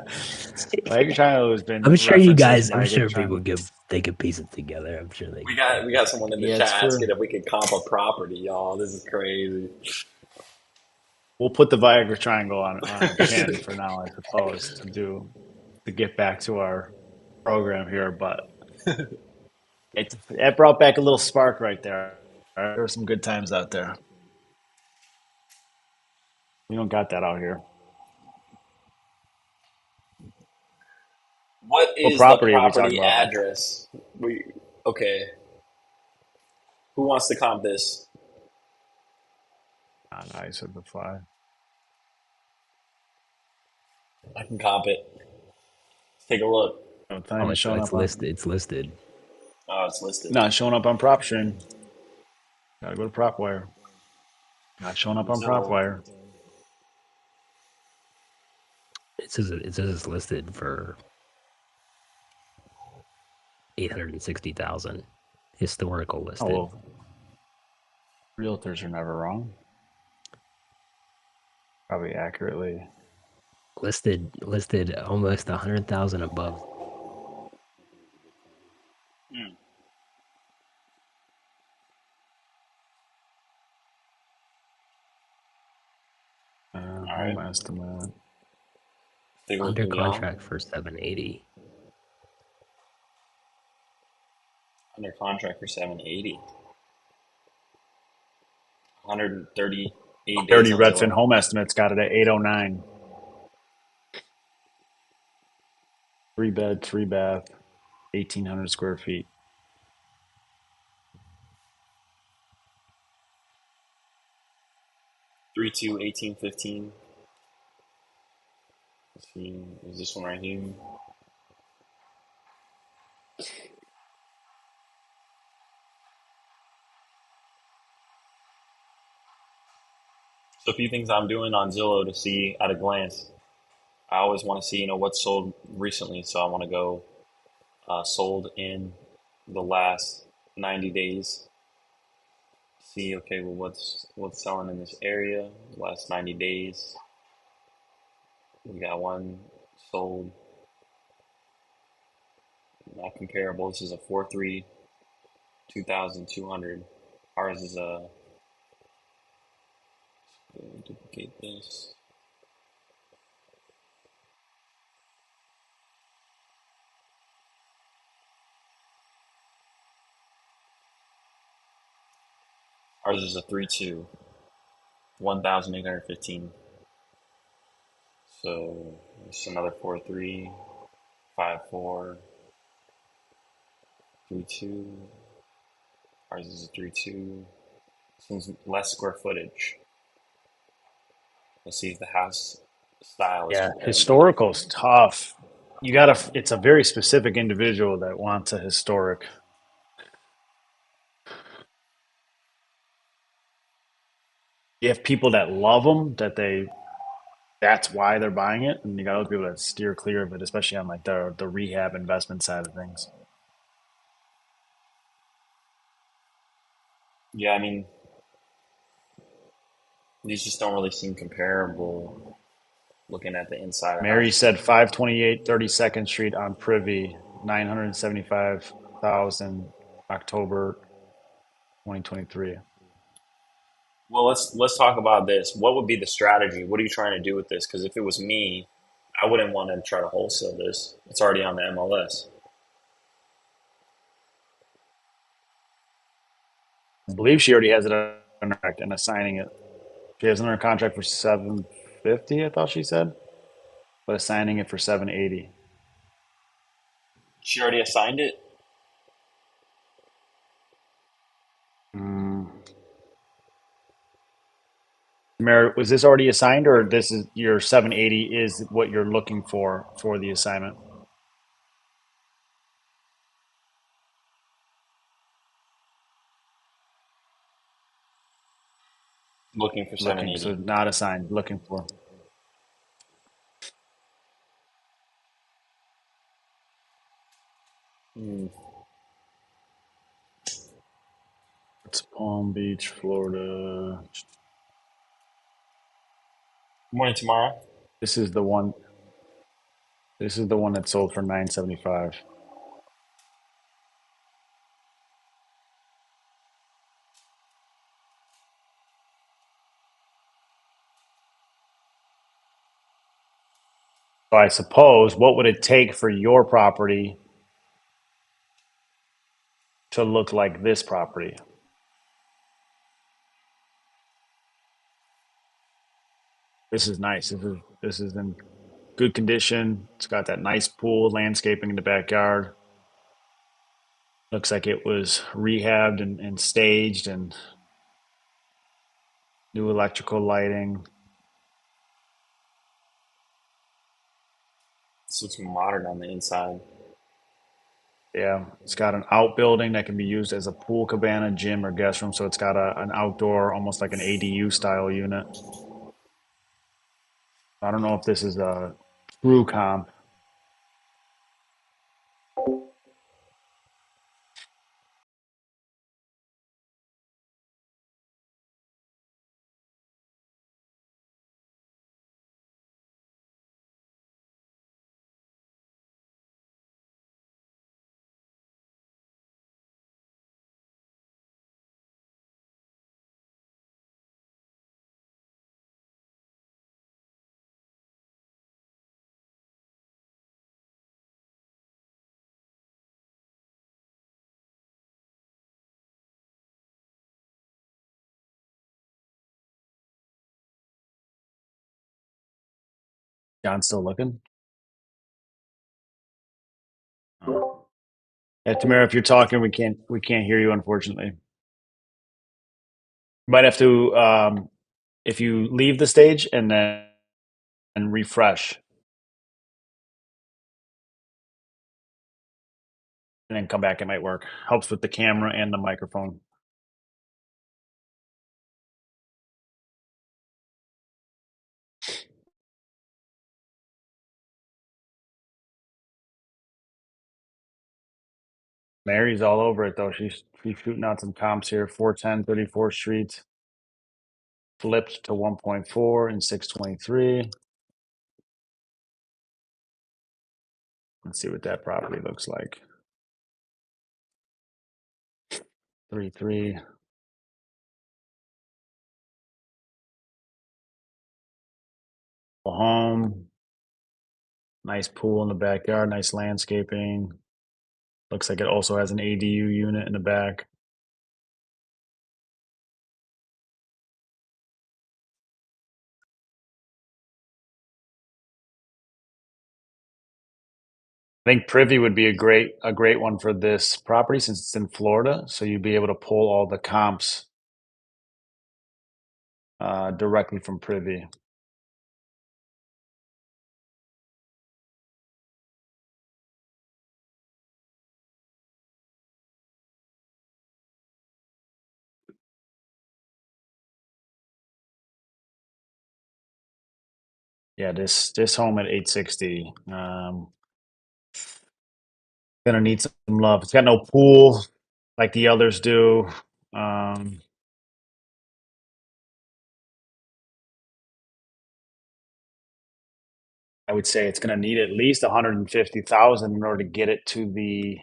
Viagra Triangle has been referenced as I'm Viagra sure people Triangle. could piece it together. I'm sure they We could got probably we piece got it someone in the Yeah, chat it's asking for if we could comp a property, y'all. This is crazy. we'll put the Viagra Triangle on pin for now, I suppose, to get back to our program here. But it brought back a little spark right there. All right, there were some good times out there. We don't got that out here. What What is the property are we talking property about? address? We okay. Who wants to comp this? I said the fly. I can comp it. Take a look. No, it's not Oh, even showing up on. it's listed. Oh, it's listed. Not showing up on prop stream. Gotta go to PropWire. Not showing up on Zillow. PropWire. It says it's listed for 860,000. Historical Oh listed. well, realtors are never wrong. Probably accurately. Listed almost 100,000 above. Hmm. All right. Home estimate. Take a look Under at y'all. contract for 780. Under contract for 780. 138 days Dirty on Redfin Zillow. home estimates got it at 809. 3 bed, 3 bath, 1,800 square feet. 3/2/1815. Let's see. Is this one right here? So a few things I'm doing on Zillow to see at a glance. I always want to see, what's sold recently. So I want to go sold in the last 90 days. See, okay, well, what's selling in this area? Last 90 days, we got one sold, not comparable. This is a 4.3, 2,200. Ours is a duplicate this. Ours is a 3.2, 1,815. So it's another 4.3, 5.4, 3.2. Ours is a 3.2. Seems less square footage. Let's see if the house style is Yeah, comparable. historical's tough. You gotta, it's a very specific individual that wants a historic. You have people that love them, that's why they're buying it, and you got other people that steer clear of it, especially on like the rehab investment side of things. Yeah, I mean, these just don't really seem comparable looking at the inside of Mary houses. said 528 32nd Street on Privy, 975,000, October 2023. Well, let's talk about this. What would be the strategy? What are you trying to do with this? Because if it was me, I wouldn't want to try to wholesale this. It's already on the MLS. I believe she already has it under contract and assigning it. She has it under contract for 750, I thought she said, but assigning it for 780. She already assigned it. Mm. Mary, was this already assigned, or this is your 780 is what you're looking for the assignment? Looking for Looking, so 780. not assigned, looking for. Hmm. It's Palm Beach, Florida. Morning tomorrow. This is the one. This is the one that sold for 975. So I suppose what would it take for your property to look like this property? This is nice. This is in good condition. It's got that nice pool, landscaping in the backyard. Looks like it was rehabbed and staged and new electrical lighting. This looks modern on the inside. Yeah, it's got an outbuilding that can be used as a pool cabana, gym, or guest room. So it's got an outdoor, almost like an ADU style unit. I don't know if this is a true comp. John's still looking. Oh. Yeah, Tamara, if you're talking, we can't hear you, unfortunately. You might have to if you leave the stage and then and refresh and then come back, it might work. Helps with the camera and the microphone. Mary's all over it though. She's shooting out some comps here. 410 34th Street flipped to 1.4 and 623. Let's see what that property looks like. 3-3. Home. Nice pool in the backyard. Nice landscaping. Looks like it also has an ADU unit in the back. I think Privy would be a great one for this property since it's in Florida. So you'd be able to pull all the comps directly from Privy. Yeah, this home at 860. Gonna need some love. It's got no pool like the others do. Um, I would say it's gonna need at least 150,000 in order to get it to the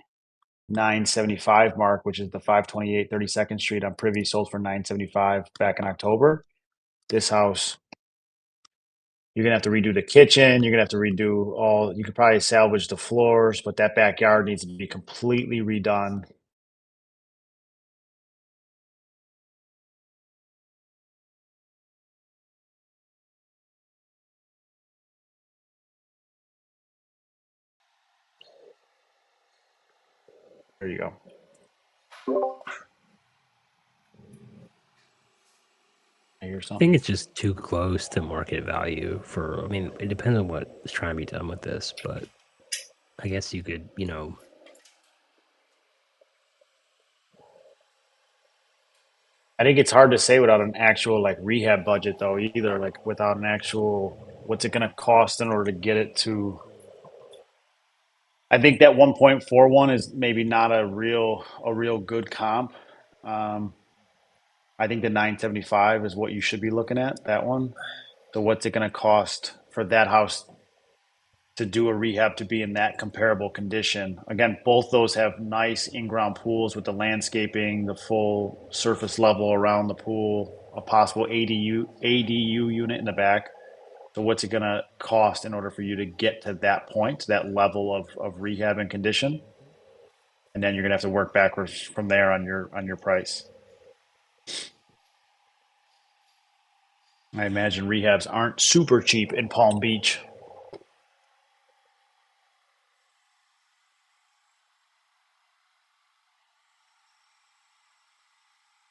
975 mark, which is the 528 32nd Street on Privy, sold for 975 back in October. This house, you're gonna have to redo the kitchen. You're gonna have to redo all. You could probably salvage the floors, but that backyard needs to be completely redone. There you go. I hear I think something. it's just too close to market value for. I mean, it depends on what is trying to be done with this, but I guess you could, I think it's hard to say without an actual like rehab budget though either, like without an actual what's it gonna cost in order to get it to. I think that 1.41 is maybe not a real good comp. Um, I think the 975 is what you should be looking at, that one. So what's it gonna cost for that house to do a rehab to be in that comparable condition? Again, both those have nice in-ground pools with the landscaping, the full surface level around the pool, a possible ADU unit in the back. So what's it gonna cost in order for you to get to that point, that level of rehab and condition? And then you're gonna have to work backwards from there on your price. I imagine rehabs aren't super cheap in Palm Beach.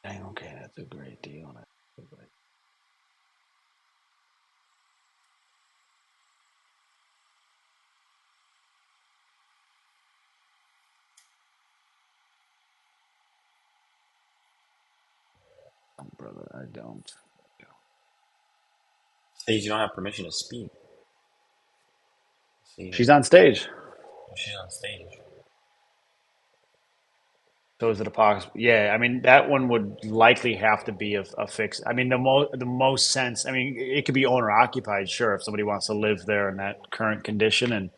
Dang, okay, that's a great deal. Brother, I don't. Stage, you don't have permission to speak. See, She's on stage. she's on stage. So is it a pox? Yeah, I mean that one would likely have to be a fix. I mean the most sense. I mean it could be owner occupied, sure, if somebody wants to live there in that current condition and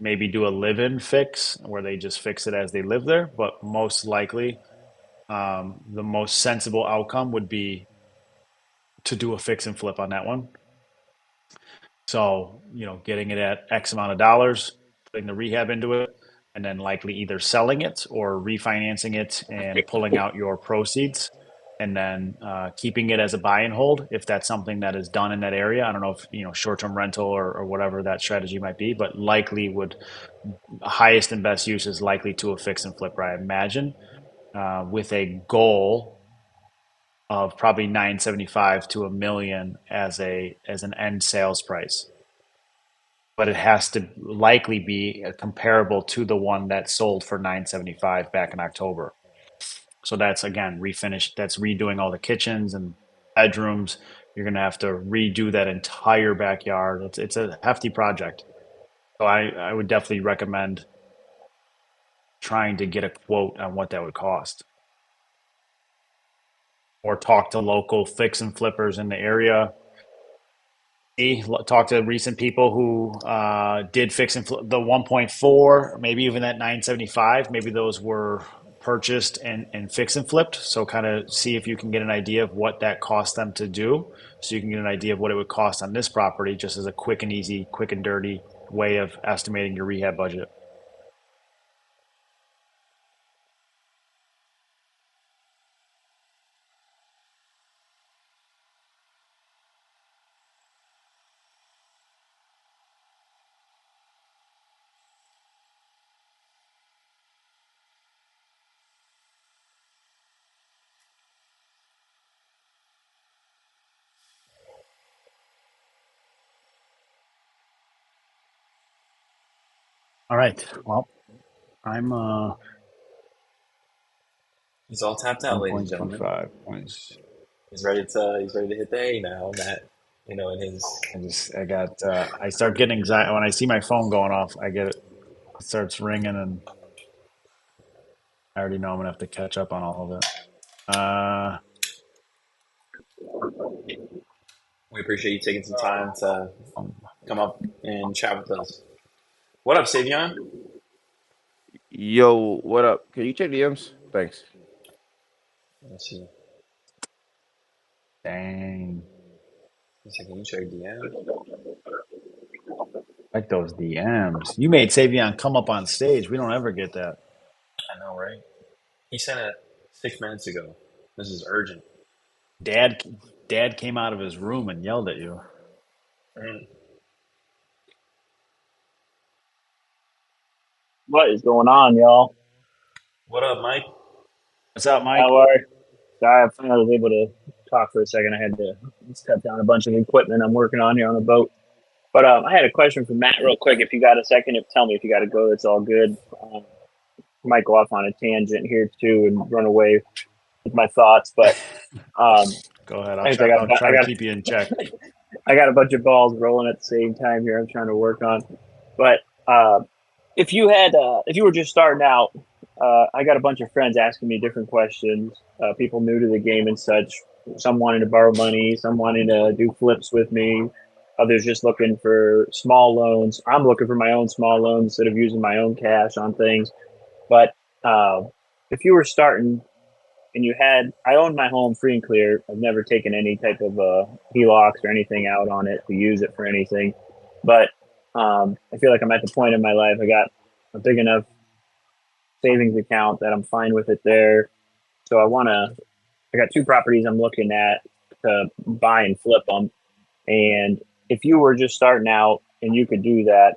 maybe do a live-in fix where they just fix it as they live there. But most likely, the most sensible outcome would be to do a fix and flip on that one. So, getting it at X amount of dollars, putting the rehab into it, and then likely either selling it or refinancing it and pulling out your proceeds, and then keeping it as a buy and hold if that's something that is done in that area. I don't know if, short-term rental or whatever that strategy might be, but likely would highest and best use is likely to a fix and flip, I imagine, with a goal of probably 975 to a million as an end sales price, but it has to likely be comparable to the one that sold for 975 back in October. So that's again refinished. That's redoing all the kitchens and bedrooms. You're gonna have to redo that entire backyard. It's a hefty project. So I would definitely recommend trying to get a quote on what that would cost, or talk to local fix and flippers in the area. Talk to recent people who did fix and flip the 1.4, maybe even that 975. Maybe those were purchased and fix and flipped. So kind of see if you can get an idea of what that cost them to do. So you can get an idea of what it would cost on this property, just as a quick and easy, quick and dirty way of estimating your rehab budget. All right. Well, I'm He's all tapped out, ladies and gentlemen. 1.25 points. He's ready to hit the A now, Matt. In his I start getting anxiety when I see my phone going off. It starts ringing, and I already know I'm gonna have to catch up on all of it. Uh, we appreciate you taking some time to um, come up and chat with us. What up, Savion? Yo, what up? Can you check DMs? Thanks. Let's see. dang, Can you check DM? like those DMs. You made Savion come up on stage. We don't ever get that. I know, right? He sent it 6 minutes ago. This is urgent. Dad, Dad came out of his room and yelled at you. Mm. What is going on, y'all? What up, Mike? What's up, Mike? How are you? Sorry, I finally was able to talk for a second. I had to step down a bunch of equipment I'm working on here on the boat. But I had a question for Matt real quick. If you got a second, tell me if you got to go. It's all good. Might go off on a tangent here too and run away with my thoughts. But Go ahead. I guess I'll try to keep you in check. I got a bunch of balls rolling at the same time here. I'm trying to work on. But if you were just starting out, I got a bunch of friends asking me different questions. People new to the game and such. Some wanting to borrow money, some wanting to do flips with me. Others just looking for small loans. I'm looking for my own small loans instead of using my own cash on things. But if you were starting and I owned my home free and clear. I've never taken any type of HELOCs or anything out on it to use it for anything. But I feel like I'm at the point in my life. I got a big enough savings account that I'm fine with it there. So I got two properties I'm looking at to buy and flip them. And if you were just starting out and you could do that,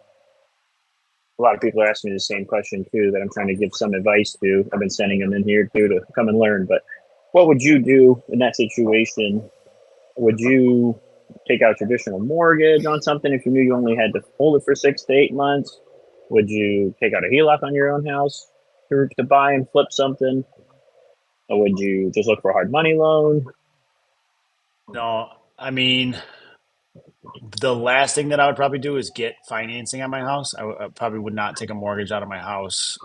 a lot of people are asking me the same question too that I'm trying to give some advice to. I've been sending them in here too to come and learn. But what would you do in that situation? Would you take out traditional mortgage on something if you knew you only had to hold it for 6 to 8 months? Would you take out a HELOC on your own house to buy and flip something? Or would you just look for a hard money loan? No, I mean, the last thing that I would probably do is get financing on my house. I probably would not take a mortgage out of my house.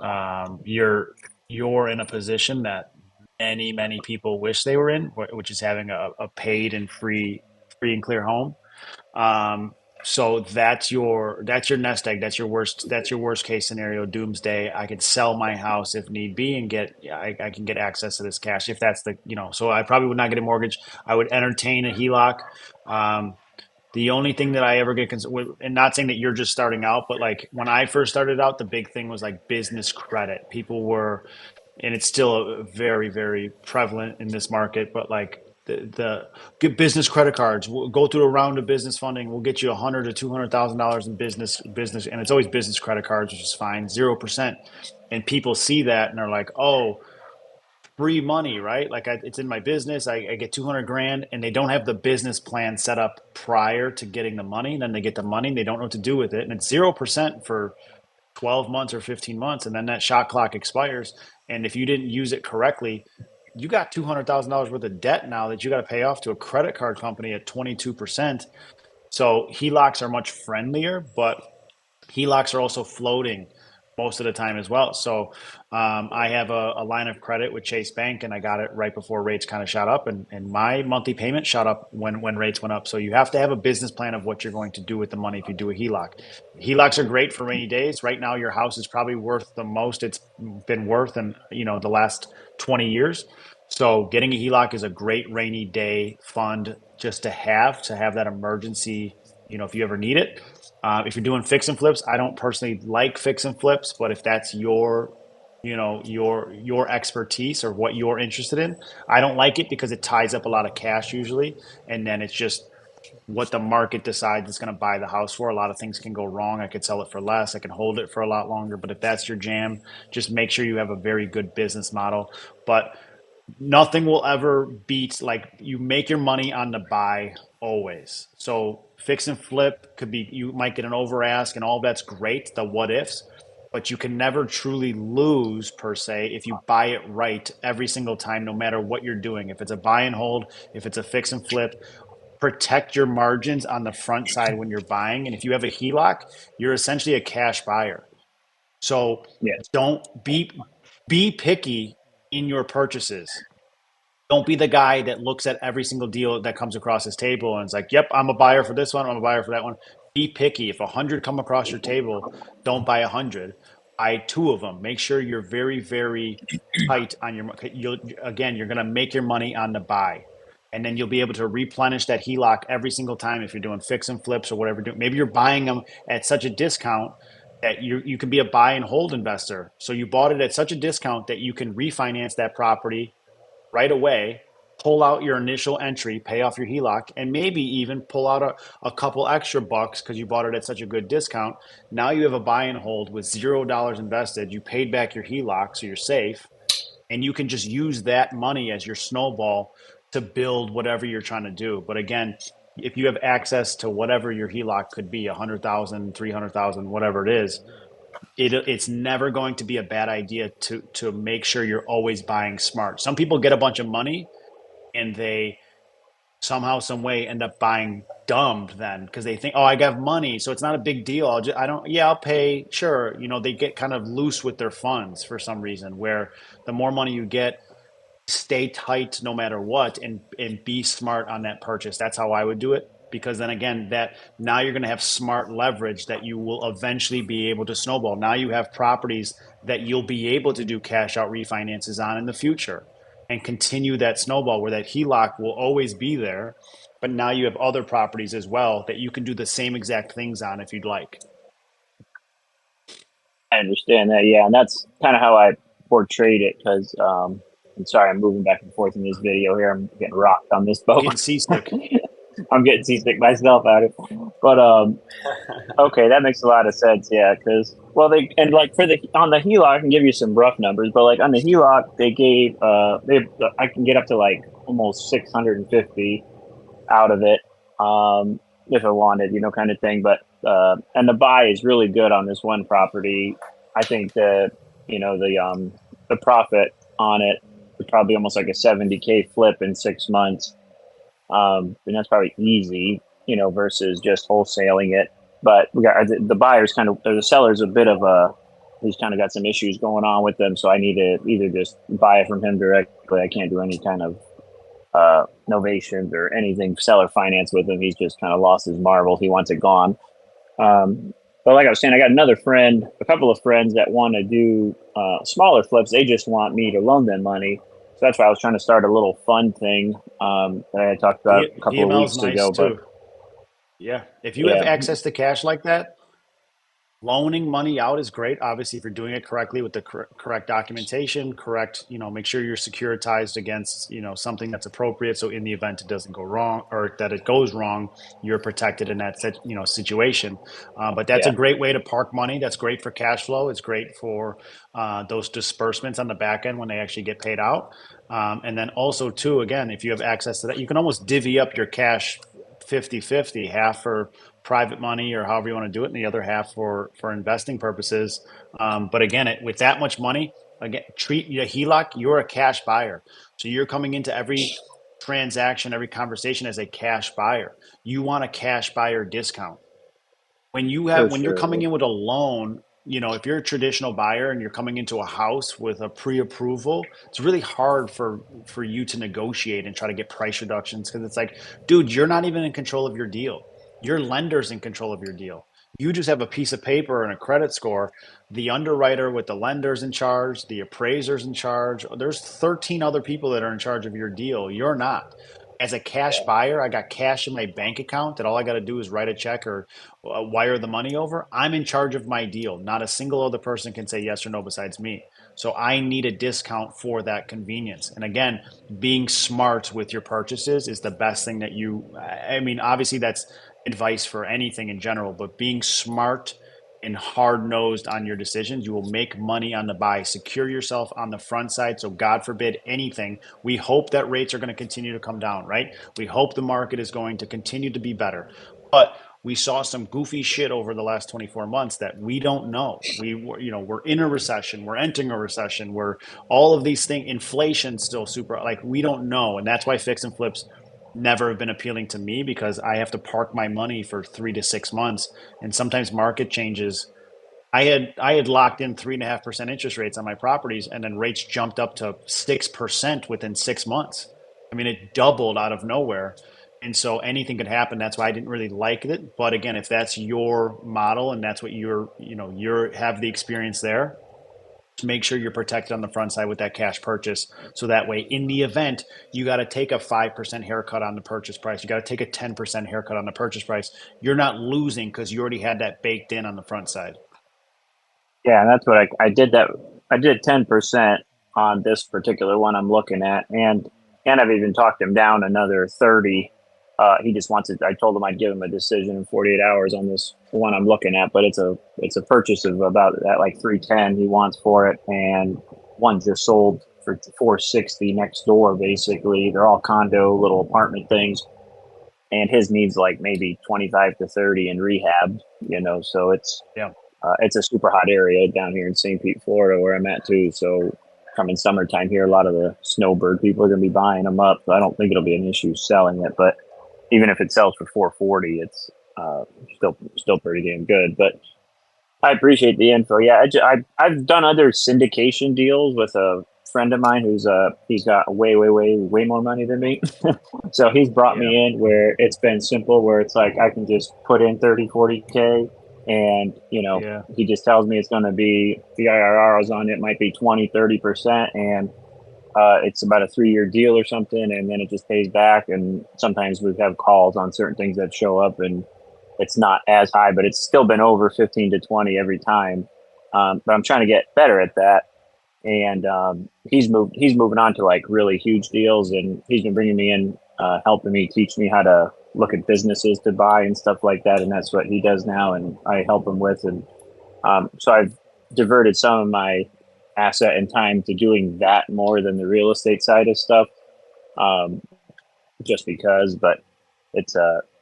You're in a position that many people wish they were in, which is having a paid and free and clear home. Um, so that's your nest egg. That's your worst case scenario, doomsday. I could sell my house if need be and I can get access to this cash if that's so I probably would not get a mortgage. I would entertain a HELOC. Um, the only thing that I ever get concerned with, and not saying that you're just starting out, but like when I first started out, the big thing was like business credit. People were, and it's still very prevalent in this market, but like the get business credit cards. We'll go through a round of business funding. We'll get you $100,000 to $200,000 in business, and it's always business credit cards, which is fine, 0%. And people see that and they're like, oh, free money, right? Like it's in my business. I get 200 grand and they don't have the business plan set up prior to getting the money. Then they get the money and they don't know what to do with it. And it's 0% for 12 months or 15 months. And then that shot clock expires. And if you didn't use it correctly, you got $200,000 worth of debt now that you got to pay off to a credit card company at 22%. So HELOCs are much friendlier, but HELOCs are also floating. most of the time as well. So I have a line of credit with Chase Bank, and I got it right before rates kind of shot up, and my monthly payment shot up when rates went up. So you have to have a business plan of what you're going to do with the money if you do a HELOC. HELOCs are great for rainy days. Right now, your house is probably worth the most it's been worth in the last 20 years. So getting a HELOC is a great rainy day fund just to have that emergency. If you ever need it. If you're doing fix and flips, I don't personally like fix and flips, but if that's your expertise or what you're interested in, I don't like it because it ties up a lot of cash usually, and then it's just what the market decides it's going to buy the house for. A lot of things can go wrong. I could sell it for less. I can hold it for a lot longer. But if that's your jam, just make sure you have a very good business model. But nothing will ever beat like you make your money on the buy always. So fix and flip could be you might get an over ask and all that's great, the what ifs, but you can never truly lose per se if you buy it right every single time, no matter what you're doing. If it's a buy and hold, if it's a fix and flip, protect your margins on the front side when you're buying. And if you have a HELOC, you're essentially a cash buyer. So Yeah. don't be picky in your purchases. Don't be the guy that looks at every single deal that comes across his table and is like, "Yep, I'm a buyer for this one. I'm a buyer for that one." Be picky. If 100 come across your table, don't buy 100. Buy two of them. Make sure you're very, very tight on your. You're going to make your money on the buy, and then you'll be able to replenish that HELOC every single time if you're doing fix and flips or whatever. Maybe you're buying them at such a discount that you can be a buy and hold investor. So you bought it at such a discount that you can refinance that property right away, pull out your initial entry, pay off your HELOC, and maybe even pull out a couple extra bucks because you bought it at such a good discount. Now you have a buy and hold with $0 invested. You paid back your HELOC, so you're safe. And you can just use that money as your snowball to build whatever you're trying to do. But again, if you have access to whatever your HELOC could be, 100,000, 300,000, whatever it is, it's never going to be a bad idea to make sure you're always buying smart. Some people get a bunch of money and they somehow some way end up buying dumb then because they think, oh, I got money, so it's not a big deal. I'll pay, sure. They get kind of loose with their funds for some reason, where the more money you get, stay tight no matter what, and be smart on that purchase. That's how I would do it, because then again, that now you're going to have smart leverage that you will eventually be able to snowball. Now you have properties that you'll be able to do cash out refinances on in the future and continue that snowball where that HELOC will always be there, but now you have other properties as well that you can do the same exact things on if you'd like. I understand that. Yeah. And that's kind of how I portrayed it because, I'm sorry, I'm moving back and forth in this video here. I'm getting rocked on this boat. Getting seasick. I'm getting seasick myself out of it. But okay, that makes a lot of sense. Yeah, because they and like for the on the HELOC, I can give you some rough numbers, but like on the HELOC, they gave I can get up to like almost 650 out of it, if I wanted, kind of thing. But and the buy is really good on this one property. I think the profit on it is probably almost like a 70K flip in 6 months. And that's probably easy, versus just wholesaling it. But we got the buyer's the seller's a bit of he's kind of got some issues going on with them. So I need to either just buy it from him directly. I can't do any kind of novations or anything seller finance with him. He's just kind of lost his marbles. He wants it gone. But like I was saying, I got a couple of friends that want to do smaller flips. They just want me to loan them money. So that's why I was trying to start a little fun thing that I had talked about a couple of PML's weeks nice ago. But too. Yeah. If you have yeah, access to cash like that, loaning money out is great. Obviously, if you're doing it correctly with the correct documentation, correct, make sure you're securitized against, something that's appropriate. So in the event it doesn't go wrong or that it goes wrong, you're protected in that, situation. But that's a yeah, great way to park money. That's great for cash flow. It's great for those disbursements on the back end when they actually get paid out. And then also too, again, if you have access to that, you can almost divvy up your cash 50-50, half for private money or however you want to do it, and the other half for investing purposes. But again, with that much money, again, treat your HELOC. You're a cash buyer, so you're coming into every transaction, every conversation as a cash buyer. You want a cash buyer discount. for When you're sure. coming in with a loan, if you're a traditional buyer and you're coming into a house with a pre-approval, it's really hard for you to negotiate and try to get price reductions because it's like, dude, you're not even in control of your deal. Your lender's in control of your deal. You just have a piece of paper and a credit score. The underwriter with the lender's in charge, the appraiser's in charge. There's 13 other people that are in charge of your deal. You're not. As a cash buyer, I got cash in my bank account that all I got to do is write a check or wire the money over. I'm in charge of my deal. Not a single other person can say yes or no besides me. So I need a discount for that convenience. And again, being smart with your purchases is the best thing that I mean, obviously that's advice for anything in general, but being smart and hard nosed on your decisions, you will make money on the buy. Secure yourself on the front side. So, God forbid anything. We hope that rates are going to continue to come down, right? We hope the market is going to continue to be better. But we saw some goofy shit over the last 24 months that we don't know. We're in a recession, we're entering a recession, we're all of these things, inflation still super, like we don't know. And that's why fix and flips never have been appealing to me because I have to park my money for 3 to 6 months. And sometimes market changes. I had locked in 3.5% interest rates on my properties, and then rates jumped up to 6% within 6 months. I mean, it doubled out of nowhere. And so anything could happen. That's why I didn't really like it. But again, if that's your model and that's what you're have the experience there, make sure you're protected on the front side with that cash purchase. So that way, in the event, you got to take a 5% haircut on the purchase price. You got to take a 10% haircut on the purchase price. You're not losing because you already had that baked in on the front side. Yeah, and that's what I did. That I did 10% on this particular one I'm looking at, and I've even talked him down another 30. He just wants it. I told him I'd give him a decision in 48 hours on this one I'm looking at, but it's a purchase of about that like 310 he wants for it, and one just sold for 460 next door. Basically, they're all condo little apartment things, and his needs like maybe 25 to 30 in rehab. So Yeah. it's a super hot area down here in St. Pete, Florida, where I'm at too. So coming summertime here, a lot of the snowbird people are going to be buying them up. So I don't think it'll be an issue selling it. But even if it sells for 440, it's still pretty damn good. But I appreciate the info. Yeah, I've done other syndication deals with a friend of mine he's got way more money than me. So he's brought Yeah. me in where it's been simple, where it's like I can just put in 30, 40K, and Yeah. he just tells me it's going to be the IRRs on it might be 20, 30%, and it's about a 3-year deal or something, and then it just pays back. And sometimes we have calls on certain things that show up, and it's not as high, but it's still been over 15 to 20 every time. But I'm trying to get better at that. And he's moving on to like really huge deals, and he's been bringing me in, helping me teach me how to look at businesses to buy and stuff like that. And that's what he does now, and I help him with. And so I've diverted some of my asset and time to doing that more than the real estate side of stuff, um, just because. But it's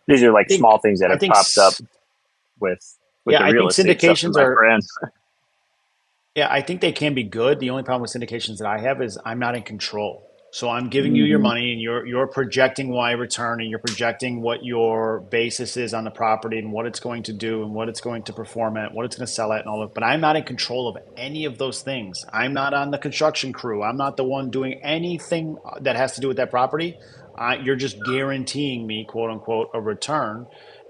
these are like I think, small things that I have think, popped up with yeah, the I real think estate stuff for syndications my are, friends. yeah, I think they can be good. The only problem with syndications that I have is I'm not in control. So I'm giving you your Mm-hmm. money and you're projecting Y return and you're projecting what your basis is on the property and what it's going to do and what it's going to perform at, what it's going to sell at and all of. But I'm not in control of any of those things. I'm not on the construction crew. I'm not the one doing anything that has to do with that property. You're just guaranteeing me, quote unquote, a return,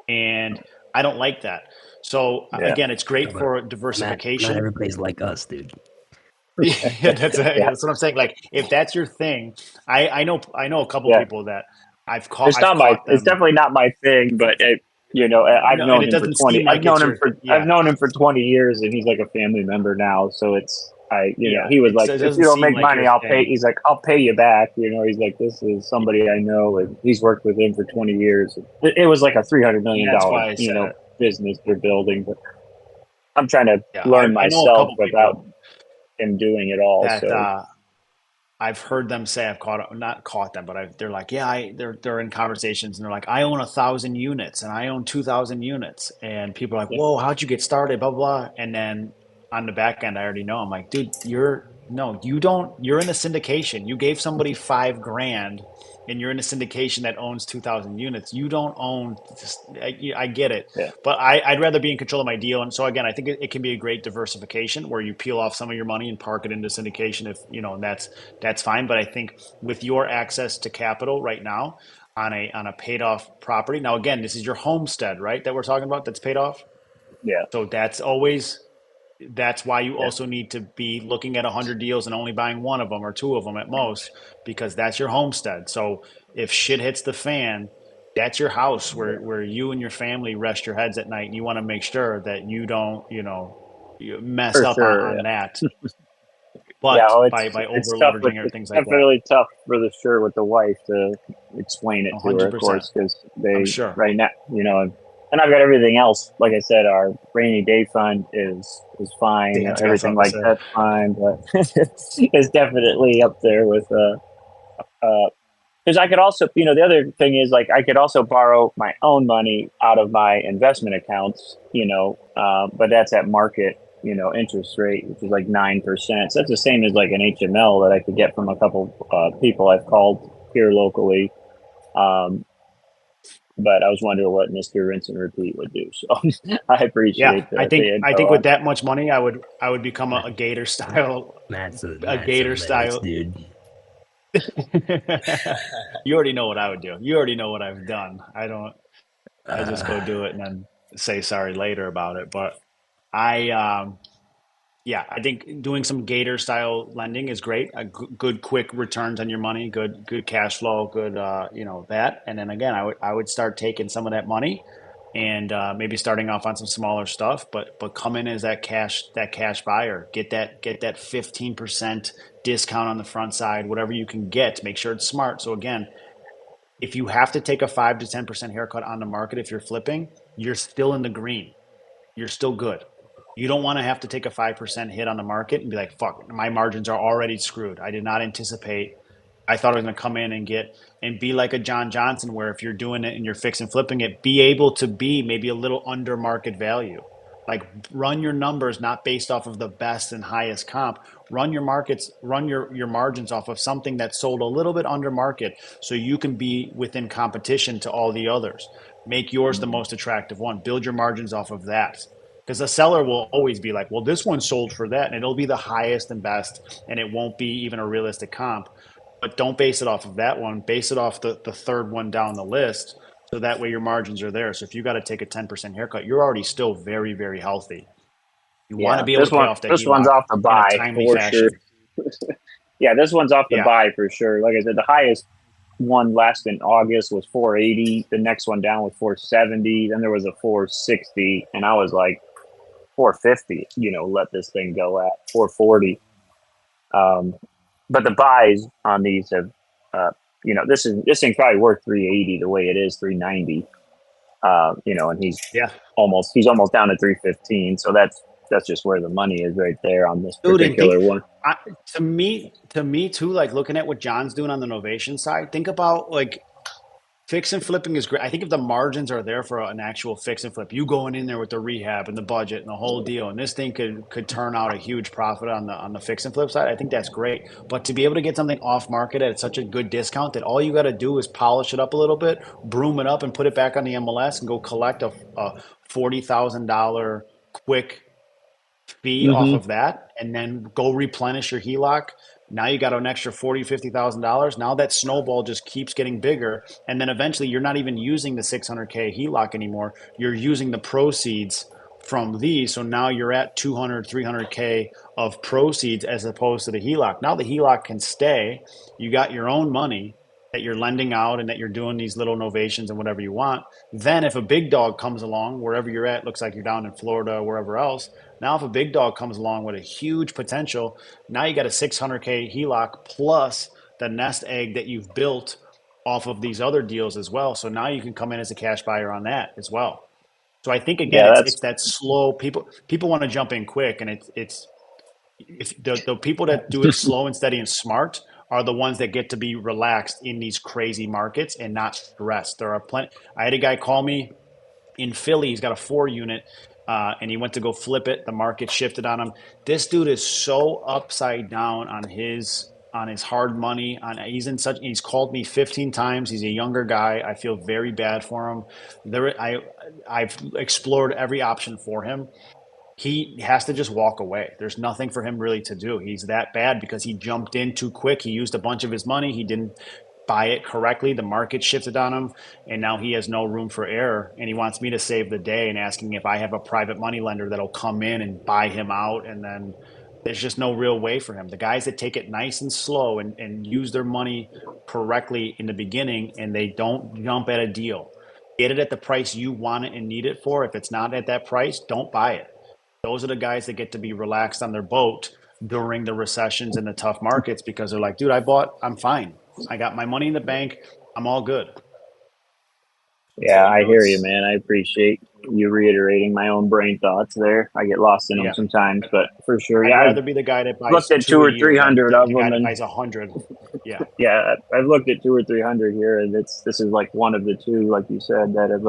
and I don't like that. So Yeah, again, it's Yeah, great but for not diversification. everybody's like us, dude. Yeah, yeah, that's what I'm saying. Like, if that's your thing, I know a couple yeah. people that I've caught It's them. definitely not my thing, but I've No, and known it him for doesn't 20. seem like it's your. I've Yeah, known him for 20 years, and he's like a family member now. So yeah. he was like, It if you doesn't don't seem make like your money, I'll pay. thing. He's like, I'll pay you back. He's like, this is somebody I know, and he's worked with him for 20 years. It was like a $300 And million that's dollar, why I said it. business they're building. But I'm trying to Yeah, learn I know a myself couple without people him doing it all. that So I've heard them say I've caught not caught them, but they're like, yeah, they're in conversations and they're like, I own 1,000 units and I own 2,000 units, and people are like, yeah, whoa, how'd you get started? Blah blah. And then on the back end, I already know. I'm like, dude, you're No, you don't. You're in a syndication. You gave somebody 5 grand and you're in a syndication that owns 2,000 units. You don't own, I get it, Yeah, but I'd rather be in control of my deal. And so again, I think it can be a great diversification where you peel off some of your money and park it into syndication if, and that's fine. But I think with your access to capital right now on a paid off property. Now, again, this is your homestead, right? That we're talking about that's paid off. yeah, So that's why you yeah, also need to be looking at 100 deals and only buying one of them or two of them at most, because that's your homestead. So if shit hits the fan, that's your house where you and your family rest your heads at night. And you want to make sure that you don't, you mess for up sure. on Yeah, that, yeah. but Well, by it's over tough with leveraging or it's things like that. definitely tough for the sure with the wife to explain it to her, of 100%. course, because I'm they sure. right now, and I've got everything else. Like I said, our rainy day fund is fine. Dan's got Everything something to like say. that's fine, but it's definitely up there with because I could also, the other thing is like I could also borrow my own money out of my investment accounts, but that's at market, interest rate, which is like 9%. So that's the same as like an HML that I could get from a couple people I've called here locally. Um, but I was wondering what Mr. Rinse and Repeat would do. So I Yeah, appreciate the I info think on with it. that much money, I would become Matt, a Gator style, a Matt's a Gator menace, style. dude. You already know what I would do. You already know what I've done. I just go Uh, do it and then say sorry later about it. But I, yeah, I think doing some Gator style lending is great. Good quick returns on your money, good cash flow, good, that. And then again, I would start taking some of that money and maybe starting off on some smaller stuff, but come in as that cash buyer. Get that 15% discount on the front side, whatever you can get. Make sure it's smart. So again, if you have to take a 5 to 10% haircut on the market if you're flipping, you're still in the green. You're still good. You don't want to have to take a 5% hit on the market and be like, fuck, my margins are already screwed. I did not anticipate. I thought I was going to come in and be like a John Johnson, where if you're doing it and you're fixing flipping it, be able to be maybe a little under market value. Like run your numbers not based off of the best and highest comp. Run your margins off of something that's sold a little bit under market so you can be within competition to all the others. Make yours the most attractive one. Build your margins off of that. Because the seller will always be like, well, this one sold for that, and it'll be the highest and best, and it won't be even a realistic comp. But don't base it off of that one. Base it off the third one down the list. So that way your margins are there. So if you got to take a 10% haircut, you're already still very, very healthy. You want to Yeah, be able to pay off that this one's HELOC off the in a buy timely for sure. fashion. Yeah, this one's off the Yeah. buy for sure. Like I said, the highest one last in August was 480. The next one down was 470. Then there was a 460, and I was like 450. Let this thing go at 440. But the buys on these have, this thing's probably worth 380 the way it is 390. And Yeah. he's almost down to 315. So that's just where the money is right there on this Dude, and particular one. I, to me too, like looking at what John's doing on the Novation side, think about like fix and flipping is great. I think if the margins are there for an actual fix and flip, you going in there with the rehab and the budget and the whole deal, and this thing could turn out a huge profit on the fix and flip side. I think that's great. But to be able to get something off market at such a good discount that all you got to do is polish it up a little bit, broom it up, and put it back on the MLS and go collect a $40,000 quick fee off Mm-hmm. of that, and then go replenish your HELOC. Now you got an extra $40,000, $50,000. Now that snowball just keeps getting bigger, and then eventually you're not even using the 600K HELOC anymore. You're using the proceeds from these. So now you're at 200, 300K of proceeds as opposed to the HELOC. Now the HELOC can stay. You got your own money that you're lending out and that you're doing these little novations and whatever you want. Then if a big dog comes along, wherever you're at, looks like you're down in Florida or wherever else. Now if a big dog comes along with a huge potential, now you got a 600K HELOC plus the nest egg that you've built off of these other deals as well. So now you can come in as a cash buyer on that as well. So I think again, Yeah, it's that's that slow. People want to jump in quick, and it's if the people that do it slow and steady and smart are the ones that get to be relaxed in these crazy markets and not stressed. There are plenty. I had a guy call me in Philly. He's got a 4 unit. and he went to go flip it. The market shifted on him. This dude is so upside down on his hard money. He's called me 15 times. He's a younger guy. I feel very bad for him. I've explored every option for him. He has to just walk away. There's nothing for him really to do. He's that bad because he jumped in too quick. He used a bunch of his money. He didn't buy it correctly. The market shifted on him, and now he has no room for error. And he wants me to save the day and asking if I have a private money lender that'll come in and buy him out. And then there's just no real way for him. The guys that take it nice and slow and use their money correctly in the beginning and they don't jump at a deal. Get it at the price you want it and need it for. If it's not at that price, don't buy it. Those are the guys that get to be relaxed on their boat during the recessions and the tough markets because they're like, dude, I'm fine. I got my money in the bank. I'm all good. Yeah, So, I hear you, man. I appreciate you reiterating my own brain thoughts there. I get lost in them yeah, sometimes, but for sure, I'd yeah, I've rather be the guy that buys looked at two two a or three year than hundred the of guy them, that and buys 100. Yeah. yeah, I've looked at two or three hundred here, and this is like one of the two, like you said, that have.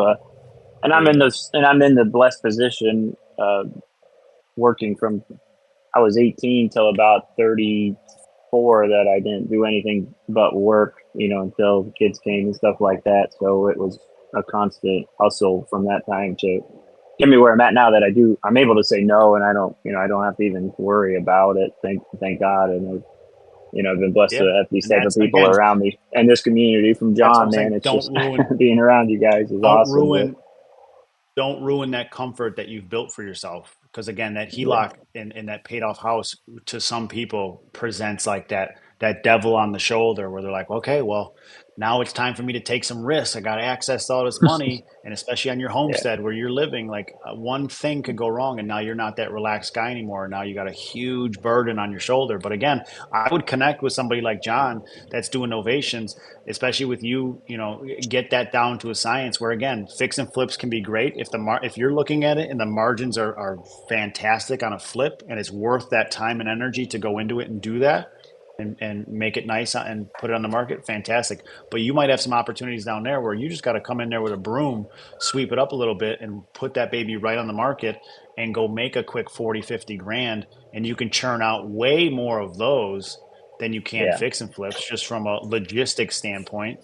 And There I'm you in go. this, and I'm in the blessed position, working from I was 18 till about 34 that I didn't do anything but work, until the kids came and stuff like that. So it was a constant hustle from that time to get me where I'm at now that I'm able to say no, and I don't have to even worry about it. Thank God. And I've been blessed to Yeah. have these And type of that's, people again, around me and this community from that's what John, I'm man. saying. It's just being around you guys is Don't awesome. But ruin don't ruin that comfort that you've built for yourself. Because again, that yeah, HELOC and that paid off house to some people presents like that devil on the shoulder where they're like, okay, well, now it's time for me to take some risks. I got access to all this money, and especially on your yeah, homestead where you're living, like one thing could go wrong, and now you're not that relaxed guy anymore. Now you got a huge burden on your shoulder. But again, I would connect with somebody like John that's doing novations, especially with you, get that down to a science where again, fix and flips can be great if you're looking at it and the margins are fantastic on a flip and it's worth that time and energy to go into it and do that and make it nice and put it on the market, fantastic. But you might have some opportunities down there where you just got to come in there with a broom, sweep it up a little bit and put that baby right on the market and go make a quick 40, 50 grand. And you can churn out way more of those than you can yeah, fix and flips just from a logistics standpoint,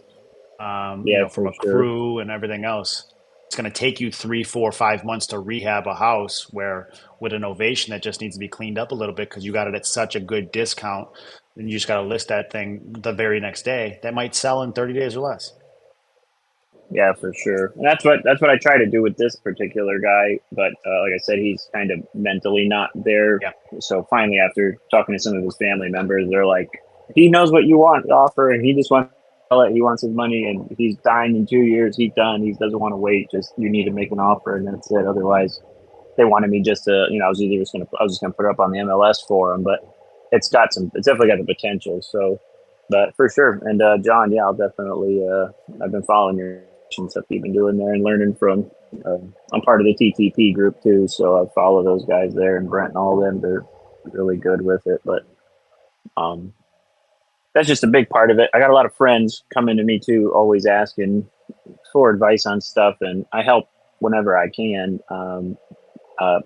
yeah, from for a sure. crew and everything else. It's going to take you 3, 4, 5 months to rehab a house where with an ovation that just needs to be cleaned up a little bit because you got it at such a good discount. And you just got to list that thing the very next day. That might sell in 30 days or less. Yeah, for sure. And that's what I try to do with this particular guy. But like I said, he's kind of mentally not there. Yeah. So finally, after talking to some of his family members, they're like, he knows what you want to offer, and he just wants to sell it. He wants his money, and he's dying in 2 years. He's done. He doesn't want to wait. Just you need to make an offer, and that's it. Otherwise, they wanted me just to, I was just gonna put it up on the MLS for him, but it's definitely got the potential. So, but for sure. And John, yeah, I'll definitely. I've been following your stuff you've been doing there and learning from. I'm part of the TTP group too, so I follow those guys there and Brent and all of them. They're really good with it, but um, that's just a big part of it. I got a lot of friends coming to me too, always asking for advice on stuff, and I help whenever I can. But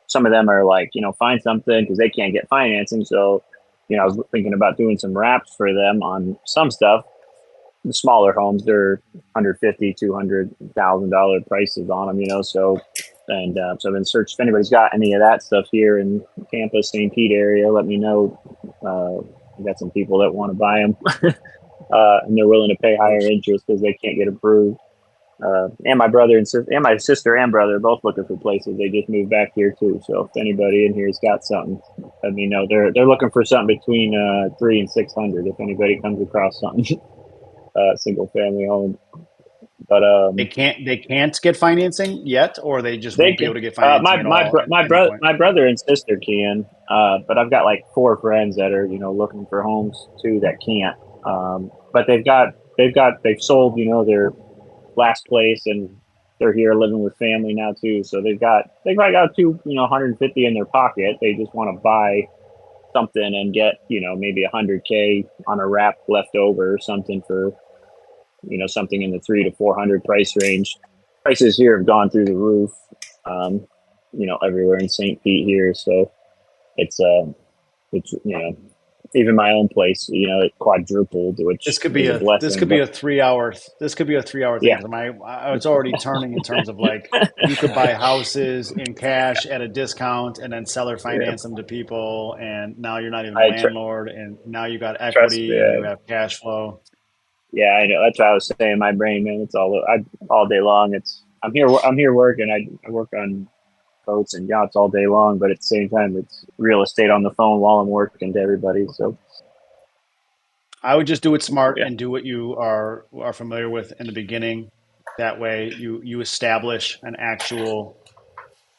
some of them are like, find something because they can't get financing. So, I was thinking about doing some wraps for them on some stuff. The smaller homes, they're 150, $200,000 prices on them, So, and so I've been searching if anybody's got any of that stuff here in Tampa, St. Pete area. Let me know. I got some people that want to buy them, and they're willing to pay higher interest because they can't get approved. And my brother and my sister and brother are both looking for places. They just moved back here too. So if anybody in here's got something, let me know. They're looking for something between 300 and 600. If anybody comes across something, single family home. But They can't get financing yet, or they just they won't be can. able to get financing at all at any point. My brother and sister can. But I've got like four friends that are looking for homes too that can't. But they've sold their last place, and they're here living with family now too. So they've probably got 150 in their pocket. They just want to buy something and get maybe 100K on a wrap left over or something for something in the 300 to 400 price range. prices here have gone through the roof. Everywhere in St. Pete here, so it's even my own place, it quadrupled, This which could be is a a this blessing. could be But a 3 hour this could be a 3 hour thing yeah, because it's already turning in terms of like you could buy houses in cash at a discount and then seller yeah, finance them to people, and now you're not even a I landlord, and now you got trust equity and you me. have cash flow. Yeah, I know. That's what I was saying. My brain, man, it's all day long. I'm here working. I work on boats and yachts all day long, but at the same time, it's real estate on the phone while I'm working to everybody. So I would just do it smart yeah, and do what you are familiar with in the beginning. That way you establish an actual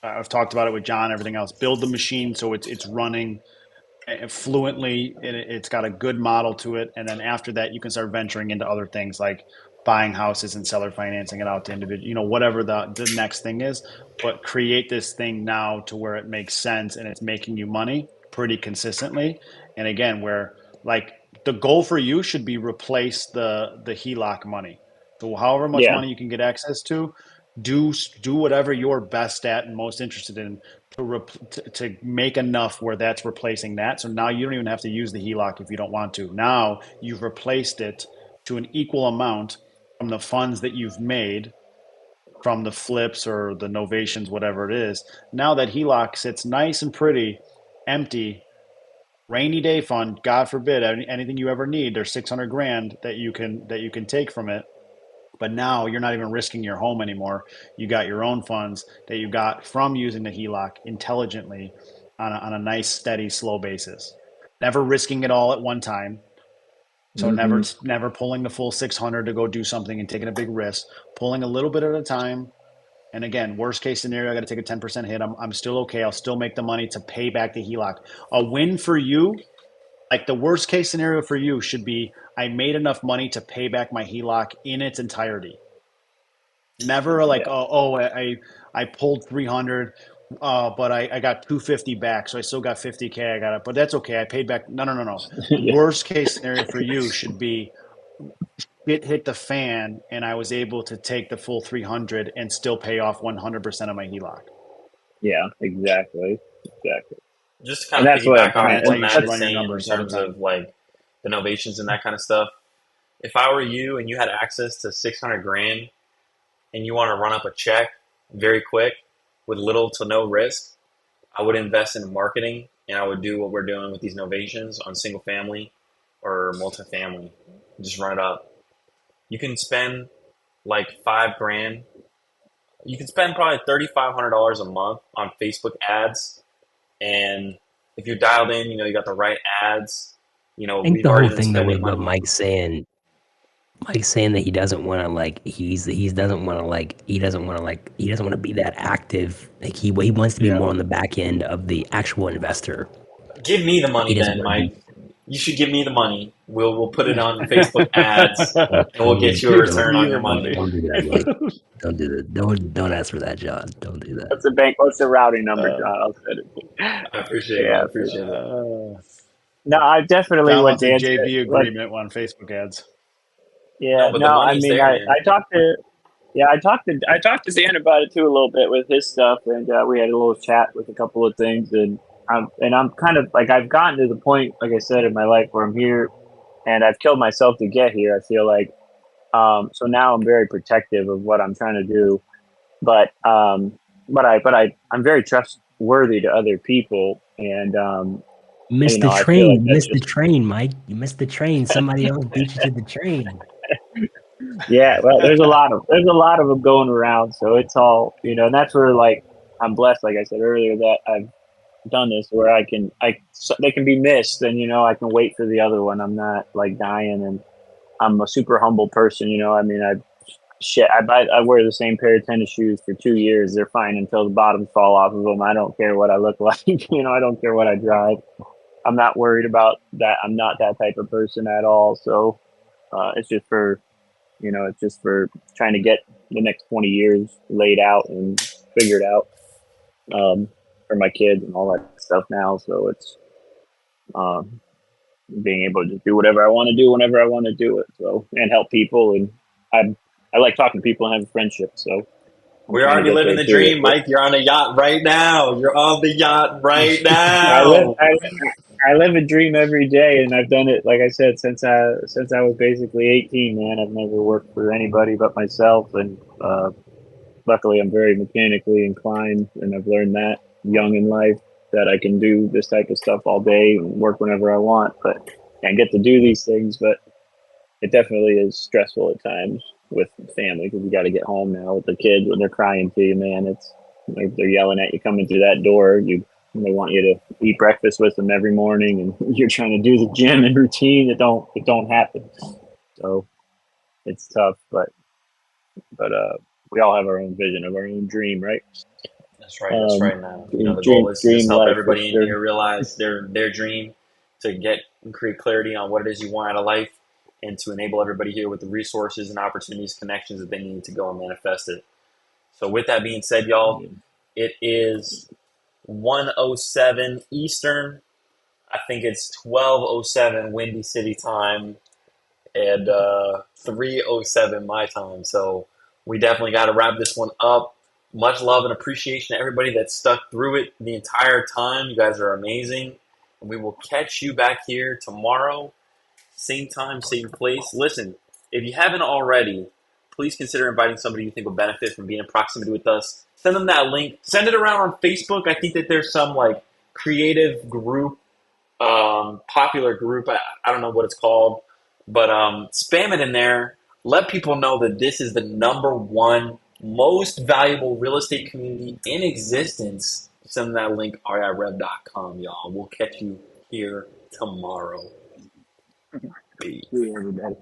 I've talked about it with John, everything else. Build the machine so it's running fluently. It's got a good model to it, and then after that, you can start venturing into other things like buying houses and seller financing it out to individual. Whatever the next thing is. But create this thing now to where it makes sense and it's making you money pretty consistently. And again, where like the goal for you should be replace the HELOC money. So however much yeah, money you can get access to, do do whatever you're best at and most interested in to make enough where that's replacing that. So now you don't even have to use the HELOC if you don't want to. Now you've replaced it to an equal amount from the funds that you've made from the flips or the novations, whatever it is. Now that HELOC sits nice and pretty, empty, rainy day fund. God forbid anything you ever need. There's 600 grand that you can take from it. But now you're not even risking your home anymore. You got your own funds that you got from using the HELOC intelligently on a nice, steady, slow basis. Never risking it all at one time. So never hmm never pulling the full 600 to go do something and taking a big risk. Pulling a little bit at a time. And again, worst case scenario, I got to take a 10% hit. I'm still okay. I'll still make the money to pay back the HELOC. A win for you, like the worst case scenario for you should be I made enough money to pay back my HELOC in its entirety. Never like yeah, I pulled 300, but I got 250 back, so I still got 50K. I got it, but that's okay. I paid back. No, no, no, no. yeah, Worst case scenario for you should be it hit the fan, and I was able to take the full 300 and still pay off 100% of my HELOC, yeah, exactly. Just to And kind of that's what, piggyback and on that's how what you Matt should is run your saying in numbers every terms time. of like the novations and that kind of stuff. If I were you and you had access to 600 grand and you want to run up a check very quick with little to no risk, I would invest in marketing and I would do what we're doing with these novations on single family or multifamily. Just run it up. You can spend like 5 grand. You can spend probably $3,500 a month on Facebook ads, and if you're dialed in, you got the right ads. I think We've the already whole been thing though spending with what money. Mike's saying that he doesn't want to like he doesn't want to like he doesn't want to be that active. Like he wants to be Yeah. more on the back end of the actual investor. Give me the He money doesn't then, want to Mike. be. You should give me the money. We'll put it on Facebook ads, Don't, and we'll don't get do you a don't return Me on the your don't money. money. don't do that, Mike. Don't do that. Don't ask for that, John. Don't do that. What's the routing number, Uh, John? I'll send it. I appreciate it. I Yeah, for appreciate it. no, I definitely John what wants a Dan said. JV What agreement on Facebook ads. No, Yeah, but the no, I money's mean, there, man. I talked to Dan about it too a little bit with his stuff, and we had a little chat with a couple of things, and I'm kind of like I've gotten to the point, like I said, in my life where I'm here, and I've killed myself to get here. I feel like, so now I'm very protective of what I'm trying to do, but I'm very trustworthy to other people, and You missed the I feel like train. You that's missed the just train, Mike. You missed the train. Somebody else beat you to the train. yeah. Well, there's a lot of them going around, so it's all and that's where like I'm blessed, like I said earlier, that I've done this where they can be missed, and I can wait for the other one. I'm not like dying, and I'm a super humble person. I mean, I wear the same pair of tennis shoes for 2 years. They're fine until the bottoms fall off of them. I don't care what I look like. I don't care what I drive. I'm not worried about that. I'm not that type of person at all. So it's just for trying to get the next 20 years laid out and figured out for my kids and all that stuff now. So it's um, being able to do whatever I want to do whenever I want to do it. So and help people, and I like talking to people and having friendships. So I'm We're trying to already get living there the too. dream, Mike. You're on a yacht right now. You're on the yacht right I live, now. I, I live a dream every day, and I've done it, like I said, since I was basically 18. Man, I've never worked for anybody but myself, and luckily, I'm very mechanically inclined, and I've learned that young in life that I can do this type of stuff all day and work whenever I want. But I get to do these things, but it definitely is stressful at times with family because you got to get home now with the kids when they're crying to you. Man, it's they're yelling at you coming through that door. They want you to eat breakfast with them every morning, and you're trying to do the gym and routine that don't happen. So it's tough, but we all have our own vision of our own dream, right? That's right. That's Um, right, man. The dream goal is to just dream help life for everybody in sure. here realize their dream, to get and create clarity on what it is you want out of life, and to enable everybody here with the resources and opportunities, connections that they need to go and manifest it. So, with that being said, y'all, it is 1:07 Eastern. I think it's 12:07 Windy City time, and 3:07 my time. So we definitely got to wrap this one up. Much love and appreciation to everybody that stuck through it the entire time. You guys are amazing. And we will catch you back here tomorrow, same time, same place. Listen, if you haven't already, please consider inviting somebody you think will benefit from being in proximity with us. Send them that link. Send it around on Facebook. I think that there's some like creative group, popular group. I don't know what it's called, but spam it in there. Let people know that this is the number one most valuable real estate community in existence. Send them that link, reirev.com, y'all. We'll catch you here tomorrow. Peace. See you, everybody.